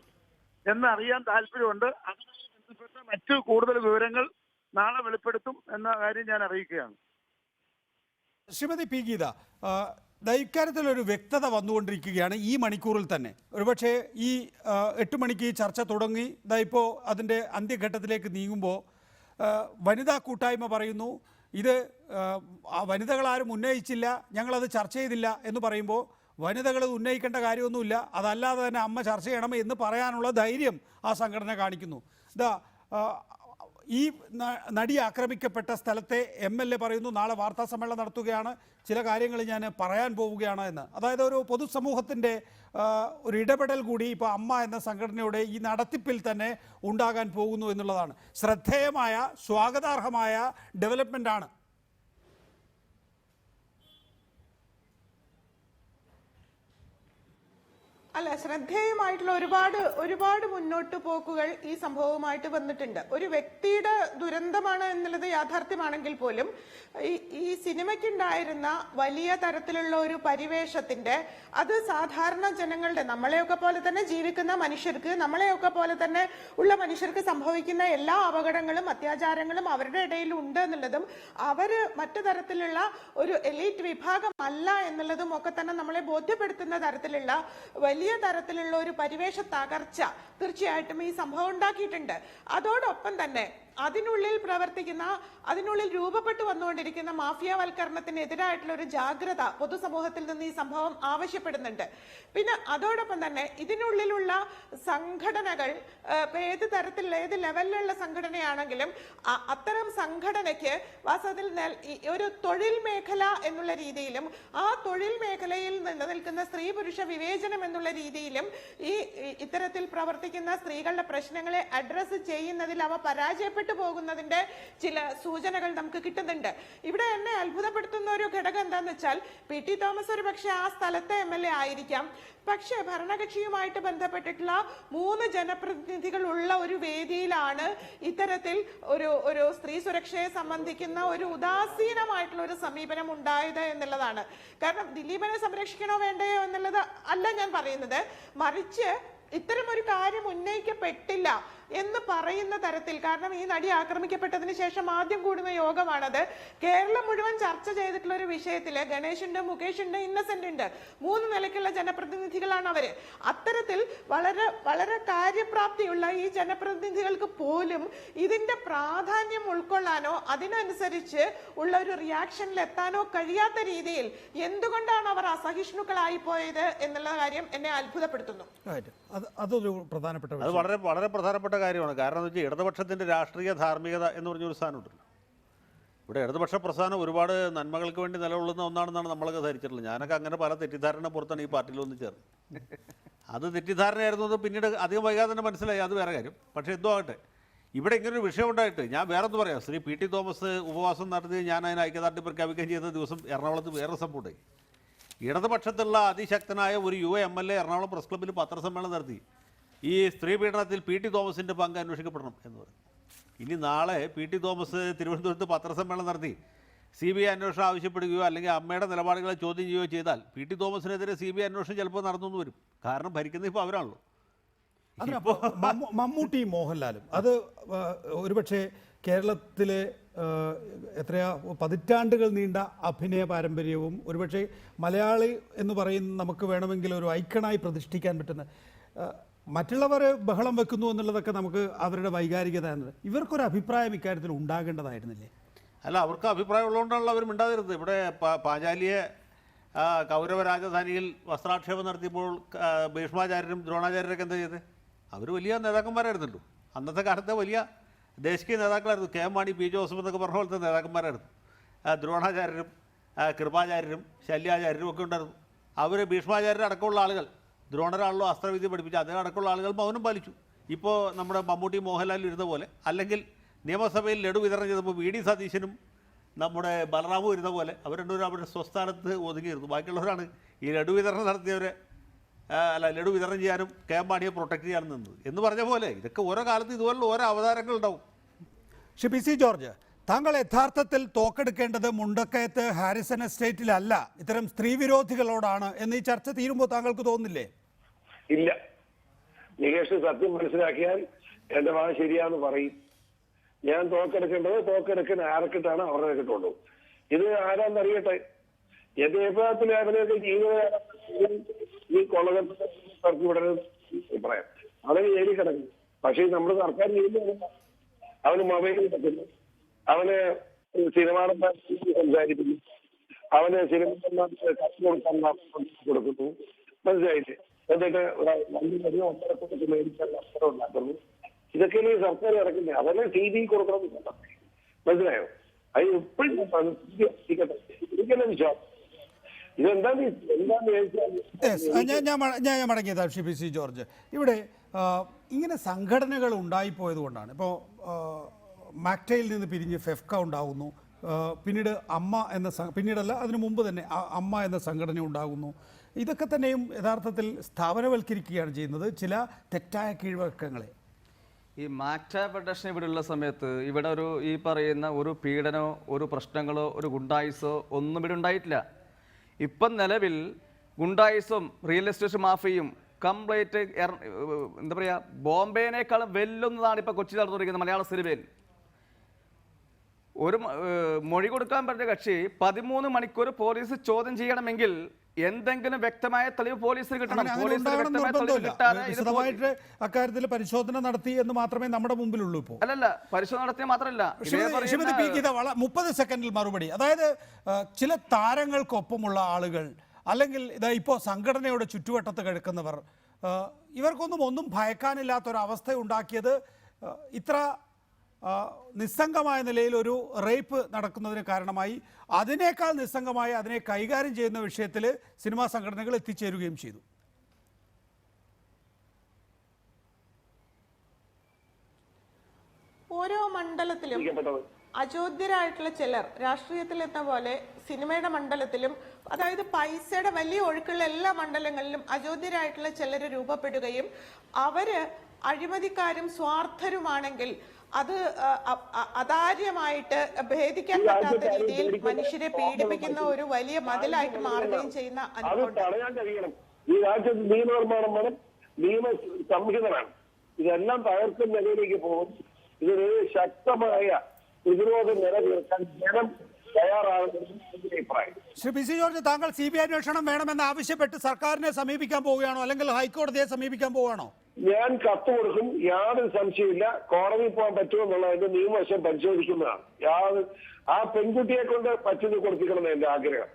എന്നറിയാൻ താല്പര്യമുണ്ട്. അതുമായി ബന്ധപ്പെട്ട മറ്റു കൂടുതൽ വിവരങ്ങൾ നാളെ വെളിപ്പെടുത്തും എന്ന കാര്യം ഞാൻ അറിയിക്കുകയാണ്. ശ്രീമതി പി ഗീത, ഇക്കാര്യത്തിലൊരു വ്യക്തത വന്നുകൊണ്ടിരിക്കുകയാണ് ഈ മണിക്കൂറിൽ തന്നെ. ഒരുപക്ഷെ ഈ 8 മണിക്ക് ഈ ചർച്ച തുടങ്ങി ഇപ്പോൾ അതിൻ്റെ അന്ത്യഘട്ടത്തിലേക്ക് നീങ്ങുമ്പോൾ വനിതാ കൂട്ടായ്മ പറയുന്നു ഇത് വനിതകളാരും ഉന്നയിച്ചില്ല, ഞങ്ങളത് ചർച്ച ചെയ്തില്ല എന്ന് പറയുമ്പോൾ വനിതകൾ ഉന്നയിക്കേണ്ട കാര്യമൊന്നുമില്ല, അതല്ലാതെ തന്നെ അമ്മ ചർച്ച ചെയ്യണം എന്ന് പറയാനുള്ള ധൈര്യം ആ സംഘടന കാണിക്കുന്നു. ഈ നടി ആക്രമിക്കപ്പെട്ട സ്ഥലത്തെ MLA പറയുന്നു നാളെ വാർത്താ സമ്മേളനം നടത്തുകയാണ്, ചില കാര്യങ്ങൾ ഞാൻ പറയാൻ പോവുകയാണ് എന്ന്. അതായത് ഒരു പൊതുസമൂഹത്തിൻ്റെ ഒരു ഇടപെടൽ കൂടി ഇപ്പോൾ അമ്മ എന്ന സംഘടനയുടെ ഈ നടത്തിപ്പിൽ തന്നെ ഉണ്ടാകാൻ പോകുന്നു എന്നുള്ളതാണ്. ശ്രദ്ധേയമായ, സ്വാഗതാർഹമായ ഡെവലപ്മെൻ്റ് ആണ്. അല്ല, ശ്രദ്ധേയമായിട്ടുള്ള ഒരുപാട് മുന്നോട്ട് പോക്കുകൾ ഈ സംഭവവുമായിട്ട് വന്നിട്ടുണ്ട്. ഒരു വ്യക്തിയുടെ ദുരന്തമാണ് എന്നുള്ളത് യാഥാർത്ഥ്യമാണെങ്കിൽ പോലും ഈ സിനിമയ്ക്കുണ്ടായിരുന്ന വലിയ തരത്തിലുള്ള ഒരു പരിവേഷത്തിന്റെ, അത് സാധാരണ ജനങ്ങളുടെ, നമ്മളെയൊക്കെ പോലെ തന്നെ ജീവിക്കുന്ന മനുഷ്യർക്ക്, നമ്മളെയൊക്കെ പോലെ തന്നെ ഉള്ള മനുഷ്യർക്ക് സംഭവിക്കുന്ന എല്ലാ അപകടങ്ങളും അത്യാചാരങ്ങളും അവരുടെ ഇടയിൽ ഉണ്ട് എന്നുള്ളതും അവര് മറ്റു തരത്തിലുള്ള ഒരു എലീറ്റ് വിഭാഗം അല്ല എന്നുള്ളതും ഒക്കെ തന്നെ നമ്മളെ ബോധ്യപ്പെടുത്തുന്ന തരത്തിലുള്ള വലിയ തരത്തിലുള്ള ഒരു പരിവേഷ തകർച്ച തീർച്ചയായിട്ടും ഈ സംഭവം ഉണ്ടാക്കിയിട്ടുണ്ട്. അതോടൊപ്പം തന്നെ അതിനുള്ളിൽ രൂപപ്പെട്ടു വന്നുകൊണ്ടിരിക്കുന്ന മാഫിയാവൽക്കരണത്തിനെതിരായിട്ടുള്ള ഒരു ജാഗ്രത പൊതുസമൂഹത്തിൽ നിന്ന് ഈ സംഭവം ആവശ്യപ്പെടുന്നുണ്ട്. പിന്നെ അതോടൊപ്പം തന്നെ ഇതിനുള്ളിലുള്ള സംഘടനകൾ, ഏത് തരത്തിലുള്ള ഏത് ലെവലിലുള്ള സംഘടനയാണെങ്കിലും അത്തരം സംഘടനയ്ക്ക് വാസ്തവത്തിൽ ഒരു തൊഴിൽ മേഖല എന്നുള്ള രീതിയിലും ആ തൊഴിൽ മേഖലയിൽ നിലനിൽക്കുന്ന സ്ത്രീ പുരുഷ വിവേചനം എന്നുള്ള രീതിയിലും ഈ ഇത്തരത്തിൽ പ്രവർത്തിക്കുന്ന സ്ത്രീകളുടെ പ്രശ്നങ്ങളെ അഡ്രസ് ചെയ്യുന്നതിൽ അവ പരാജയപ്പെട്ടു മുന്നോട്ട് പോകുന്നതിന്റെ ചില സൂചനകൾ നമുക്ക് കിട്ടുന്നുണ്ട്. ഇവിടെ എന്നെ അത്ഭുതപ്പെടുത്തുന്ന ഒരു ഘടകം എന്താന്ന് വെച്ചാൽ PT തോമസ് ഒരു പക്ഷേ ആ സ്ഥലത്തെ MLA ആയിരിക്കാം, പക്ഷേ ഭരണകക്ഷിയുമായിട്ട് ബന്ധപ്പെട്ടിട്ടുള്ള 3 ജനപ്രതിനിധികൾ ഉള്ള ഒരു വേദിയിലാണ് ഇത്തരത്തിൽ ഒരു സ്ത്രീ സുരക്ഷയെ സംബന്ധിക്കുന്ന ഒരു ഉദാസീനമായിട്ടുള്ള ഒരു സമീപനം ഉണ്ടായത് എന്നുള്ളതാണ്. കാരണം ദിലീപിനെ സംരക്ഷിക്കണോ വേണ്ടയോ എന്നുള്ളത് അല്ല ഞാൻ പറയുന്നത്, മറിച്ച് ഇത്തരമൊരു കാര്യം ഉന്നയിക്കപ്പെട്ടില്ല എന്ന് പറയുന്ന തരത്തിൽ. കാരണം ഈ നടി ആക്രമിക്കപ്പെട്ടതിന് ശേഷം ആദ്യം കൂടുന്ന യോഗമാണത്. കേരളം മുഴുവൻ ചർച്ച ചെയ്തിട്ടുള്ള ഒരു വിഷയത്തില് ഗണേഷ് ഉണ്ട്, മുകേഷ് ഉണ്ട്, ഇന്നസെന്റ് ഉണ്ട്, 3 നിലയ്ക്കുള്ള ജനപ്രതിനിധികളാണ് അവര്. അത്തരത്തിൽ വളരെ വളരെ കാര്യപ്രാപ്തിയുള്ള ഈ ജനപ്രതിനിധികൾക്ക് പോലും ഇതിന്റെ പ്രാധാന്യം ഉൾക്കൊള്ളാനോ അതിനനുസരിച്ച് ഉള്ള ഒരു റിയാക്ഷനിൽ എത്താനോ കഴിയാത്ത രീതിയിൽ എന്തുകൊണ്ടാണ് അവർ അസഹിഷ്ണുക്കളായി പോയത് എന്നുള്ള കാര്യം എന്നെ അത്ഭുതപ്പെടുത്തുന്നു. അതൊരു പ്രധാനപ്പെട്ട അത് വളരെ വളരെ പ്രധാനപ്പെട്ട കാര്യമാണ്. കാരണം എന്ന് വെച്ചാൽ ഇടതുപക്ഷത്തിൻ്റെ രാഷ്ട്രീയ ധാർമ്മികത എന്ന് പറഞ്ഞൊരു സാധനമുണ്ടല്ലോ. ഇവിടെ ഇടതുപക്ഷ പ്രസ്ഥാനം ഒരുപാട് നന്മകൾക്ക് വേണ്ടി നിലകൊള്ളുന്ന ഒന്നാണെന്നാണ് നമ്മളൊക്കെ ധരിച്ചിട്ടുള്ളത്. ഞാനൊക്കെ അങ്ങനെ പല തെറ്റിദ്ധാരണ പുറത്താണ് ഈ പാർട്ടിയിൽ വന്ന് ചേർന്നത്. അത് തെറ്റിദ്ധാരണയായിരുന്നു എന്ന് പിന്നീട് അധികം വൈകാതെ തന്നെ മനസ്സിലായി, അത് വേറെ കാര്യം. പക്ഷേ എന്തോ ആകട്ടെ, ഇവിടെ ഇങ്ങനൊരു വിഷയം ഉണ്ടായിട്ട് ഞാൻ വേറൊന്ന് പറയാം. ശ്രീ PT തോമസ് ഉപവാസം നടത്തി ഞാൻ അതിന് ഐക്യദാർഢ്യം പ്രഖ്യാപിക്കുകയും ചെയ്ത ദിവസം എറണാകുളത്ത് വേറെ സംഭവം ഉണ്ടായി. ഇടതുപക്ഷത്തുള്ള അതിശക്തനായ ഒരു MLA എറണാകുളം പ്രസ് ക്ലബ്ബിൽ പത്രസമ്മേളനം നടത്തി. ഈ സ്ത്രീ പീഡനത്തിൽ PT തോമസിൻ്റെ പങ്ക് അന്വേഷിക്കപ്പെടണം എന്ന് പറഞ്ഞു. ഇനി നാളെ PT തോമസ് തിരുവനന്തപുരത്ത് പത്രസമ്മേളനം നടത്തി CBI അന്വേഷണം ആവശ്യപ്പെടുകയോ അല്ലെങ്കിൽ അമ്മയുടെ നിലപാടുകളെ ചോദ്യം ചെയ്യുകയോ ചെയ്താൽ PT തോമസിനെതിരെ CBI അന്വേഷണം ചിലപ്പോൾ നടന്നു വരും. കാരണം ഭരിക്കുന്നത് ഇപ്പോൾ അവരാണല്ലോ. മമ്മൂട്ടി മോഹൻലാലും അത് ഒരുപക്ഷെ കേരളത്തിലെ എത്രയാ പതിറ്റാണ്ടുകൾ നീണ്ട അഭിനയ പാരമ്പര്യവും ഒരുപക്ഷെ മലയാളി എന്ന് പറയുന്ന നമുക്ക് വേണമെങ്കിൽ ഒരു ഐക്കണായി പ്രതിഷ്ഠിക്കാൻ പറ്റുന്ന, മറ്റുള്ളവർ ബഹളം വെക്കുന്നു എന്നുള്ളതൊക്കെ നമുക്ക് അവരുടെ വൈകാരികത എന്നത്, ഇവർക്കൊരു അഭിപ്രായം ഇക്കാര്യത്തിൽ ഉണ്ടാകേണ്ടതായിരുന്നില്ലേ? അല്ല, അവർക്ക് അഭിപ്രായം ഉള്ളതുകൊണ്ടാണല്ലോ അവർ മിണ്ടാതിരുന്നത്. ഇവിടെ പാഞ്ചാലിയെ കൗരവ രാജധാനിയിൽ വസ്ത്രാക്ഷേപം നടത്തിയപ്പോൾ ഭീഷ്മാചാര്യരും ദ്രോണാചാര്യരൊക്കെ എന്താ ചെയ്തത്? അവർ വലിയ നേതാക്കന്മാരായിരുന്നല്ലോ. അന്നത്തെ കാലത്തെ വലിയ ദേശീയ നേതാക്കളായിരുന്നു. KM മാണി, P ജോസഫ് എന്നൊക്കെ പറഞ്ഞ പോലത്തെ നേതാക്കന്മാരായിരുന്നു. ദ്രോണാചാര്യരും കൃപാചാര്യരും ശല്യാചാര്യരും ഒക്കെ ഉണ്ടായിരുന്നു. അവർ ഭീഷ്മാചാര്യർ അടക്കമുള്ള ആളുകൾ, ദ്രോണരാണല്ലോ അസ്ത്രവിദ്യ പഠിപ്പിച്ച, അതിനടക്കമുള്ള ആളുകൾ മൗനം പാലിച്ചു. ഇപ്പോൾ നമ്മുടെ മമ്മൂട്ടി മോഹൻലാലിൽ ഇരുന്ന പോലെ, അല്ലെങ്കിൽ നിയമസഭയിൽ ലഡു വിതരണം ചെയ്തപ്പോൾ VD സതീശനും നമ്മുടെ ബലറാമും ഇരുന്ന പോലെ അവർ രണ്ടുപേരും അവരുടെ സ്വസ്ഥാനത്ത് ഒതുങ്ങിയിരുന്നു. ബാക്കിയുള്ളവരാണ് ഈ ലഡു വിതരണം നടത്തിയവരെ ലഡു വിതരണം ചെയ്യാനും KM മാണിയെ പ്രൊട്ടക്ട് ചെയ്യാനും നിന്നത് എന്ന് പറഞ്ഞ പോലെ. ഇതൊക്കെ ഓരോ കാലത്ത് ഇതുപോലുള്ള ഓരോ അവതാരങ്ങൾ ഉണ്ടാവും. PC ജോർജ്, താങ്കൾ യഥാർത്ഥത്തിൽ തോക്കെടുക്കേണ്ടത് മുണ്ടക്കയത്ത് ഹാരിസൺ എസ്റ്റേറ്റിലല്ല, ഇത്തരം സ്ത്രീ വിരോധികളോടാണ് എന്ന് ഈ ചർച്ച തീരുമ്പോൾ താങ്കൾക്ക് തോന്നുന്നില്ലേ? ഇല്ല, നികേഷ് സത്യം മനസ്സിലാക്കിയാൽ എന്റെ ഭാഗം ശരിയാന്ന് പറയും. ഞാൻ തോക്കെടുക്കേണ്ടത് തോക്കെടുക്കുന്ന ആർക്കിട്ടാണ് അവരുടെ കിട്ടുള്ളൂ. ഇത് ആരാന്നറിയട്ടെ. എന്റെ വിഭാഗത്തിൽ അവരെയൊക്കെ ജീവിതം ഈ കൊള്ളകർക്ക് വിടരുത് പറയാം. അവന് ജയിലിൽ കിടക്കും. പക്ഷേ നമ്മുടെ സർക്കാർ ചെയ്യുന്ന അവന് മൊബൈൽ കിടക്കുന്നു, അവന് സിനിമാടന്മാർ സംസാരിക്കുന്നു, അവന് സിനിമ കത്ത് കൊടുക്കാൻ കൊടുക്കുന്നു, മനസ്സിലായില്ലേ? എന്നിട്ട് 2 മേടിച്ചാൽ അവസരം ഉണ്ടാക്കുന്നു. ഇതൊക്കെയാണ് ഈ സർക്കാർ ഇറക്കുന്നത്. അതെല്ലാം TV കൊടുക്കണം, മനസ്സിലായോ? അത് എപ്പോഴും എനിക്കെന്നെ വിശ്വാസം. ഇതെന്താന്ന് ഞാൻ മടങ്ങിയത് PC ജോർജ്. ഇവിടെ ഇങ്ങനെ സംഘടനകൾ ഉണ്ടായിപ്പോയത് കൊണ്ടാണ്. ഇപ്പോൾ മാക്ടയിൽ നിന്ന് പിരിഞ്ഞ് ഫെഫ്ക ഉണ്ടാകുന്നു, പിന്നീട് അമ്മ എന്ന പിന്നീടല്ല അതിനു മുമ്പ് തന്നെ അമ്മ എന്ന സംഘടന ഉണ്ടാകുന്നു. ഇതൊക്കെ തന്നെയും യഥാർത്ഥത്തിൽ സ്ഥാപനവൽക്കരിക്കുകയാണ് ചെയ്യുന്നത് ചില തെറ്റായ കീഴ്വഴക്കങ്ങളെ. ഈ മാക്ട ഫെഡറേഷൻ ഇവിടെ ഉള്ള സമയത്ത് ഇവിടെ ഈ പറയുന്ന ഒരു പീഡനമോ ഒരു പ്രശ്നങ്ങളോ ഒരു ഗുണ്ടായിസോ ഒന്നും ഇവിടെ ഉണ്ടായിട്ടില്ല. ഇപ്പം നിലവിൽ ഗുണ്ടായിസും റിയൽ എസ്റ്റേറ്റ് മാഫിയും കംപ്ലീറ്റ് എന്താ പറയുക, ബോംബെനേക്കാളും വെല്ലുന്നതാണ് ഇപ്പോൾ കൊച്ചി നടന്നുകൊണ്ടിരിക്കുന്നത് മലയാള സിനിമയിൽ. ഒരു മൊഴി കൊടുക്കാൻ പറ്റിയ കക്ഷി 13 മണിക്കൂർ പോലീസ് ചോദ്യം ചെയ്യണമെങ്കിൽ എന്തെങ്കിലും വ്യക്തമായ തെളിവ് പോലീസിന് കിട്ടണം. വിശദമായിട്ട് അക്കാര്യത്തിൽ പരിശോധന നടത്തി എന്ന് മാത്രമേ നമ്മുടെ മുമ്പിലുള്ളൂ. ഇപ്പോൾ അല്ലല്ല, പരിശോധന നടത്തിയ മാത്രമല്ല. 30 സെക്കൻഡിൽ മറുപടി. അതായത് ചില താരങ്ങൾക്കൊപ്പമുള്ള ആളുകൾ അല്ലെങ്കിൽ ഇതാ ഇപ്പോൾ സംഘടനയുടെ ചുറ്റുവട്ടത്ത് കിടക്കുന്നവർ, ഇവർക്കൊന്നും ഭയക്കാനില്ലാത്തൊരവസ്ഥ ഉണ്ടാക്കിയത് ഇത്ര നിസ്സംഗമായ നിലയിൽ ഒരു റേപ്പ് നടക്കുന്നതിന് കാരണമായി. അതിനേക്കാൾ നിസ്സംഗമായി അതിനെ കൈകാര്യം ചെയ്യുന്ന വിഷയത്തിൽ സിനിമാ സംഘടനകൾ എത്തിച്ചേരുകയും ചെയ്തു. ഓരോ മണ്ഡലത്തിലും അചോദ്യരായിട്ടുള്ള ചിലർ രാഷ്ട്രീയത്തിലെന്ന പോലെ സിനിമയുടെ മണ്ഡലത്തിലും, അതായത് പൈസയുടെ വലിയ ഒഴുക്കുള്ള എല്ലാ മണ്ഡലങ്ങളിലും അചോദ്യരായിട്ടുള്ള ചിലർ രൂപപ്പെടുകയും അവര് അഴിമതിക്കാരും സ്വാർത്ഥരുമാണെങ്കിൽ അത് അതാര്യമായിട്ട് ഭേദിക്കാൻ പറ്റാത്ത രീതിയിൽ മനുഷ്യരെ പീഡിപ്പിക്കുന്ന ഒരു വലിയ മതിലായിട്ട് മാറുകയും ചെയ്യുന്ന അനുഭവം. തടയാൻ കഴിയണം. ഈ രാജ്യത്ത് നിയമനിർമ്മാണം വേണം, നിയമ സംഹിത വേണം. ഇതെല്ലാം തകർക്കുന്ന നിലയിലേക്ക് പോകും. ഇതൊരു ശക്തമായ പ്രതിരോധ നില തീർക്കാൻ ജനം തയ്യാറാകുന്ന അഭിപ്രായം. ശ്രീ പി സി ജോർജ്, താങ്കൾ CBI അന്വേഷണം വേണമെന്ന് ആവശ്യപ്പെട്ട് സർക്കാരിനെ സമീപിക്കാൻ പോവുകയാണോ, അല്ലെങ്കിൽ ഹൈക്കോടതിയെ സമീപിക്കാൻ പോവുകയാണോ? ഞാൻ കത്ത് കൊടുക്കും, യാതൊരു സംശയമില്ല. കോടതിയിൽ പോകാൻ പറ്റുമെന്നുള്ളതിന്റെ നിയമവശം പരിശോധിക്കുന്നതാണ്. ആ പെൺകുട്ടിയെ കൊണ്ട് പറ്റുന്ന കൊടുപ്പിക്കണം എന്റെ ആഗ്രഹം.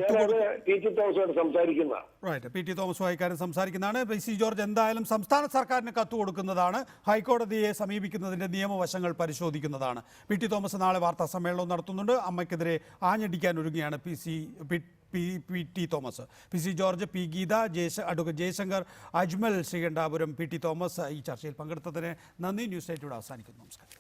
ഞാനത് PT തോമസോട് സംസാരിക്കുന്നതാണ്. PT തോമസുമായി കാര്യം സംസാരിക്കുന്നതാണ്. പി സി ജോർജ് എന്തായാലും സംസ്ഥാന സർക്കാരിന് കത്ത് കൊടുക്കുന്നതാണ്, ഹൈക്കോടതിയെ സമീപിക്കുന്നതിന്റെ നിയമവശങ്ങൾ പരിശോധിക്കുന്നതാണ്. PT തോമസ് നാളെ വാർത്താ സമ്മേളനം നടത്തുന്നുണ്ട്. അമ്മയ്ക്കെതിരെ ആഞ്ഞടിക്കാൻ ഒരുങ്ങിയാണ് PT Thomas. P C George, P Geetha, advocate Jaishankar, Ajmal, Sreekandapuram, PT Thomas ഈ ചർച്ചയിൽ പങ്കെടുത്തതിന് നന്ദി. ന്യൂസ് 8 ഇവിടെ അവസാനിക്കുന്നു. നമസ്കാരം.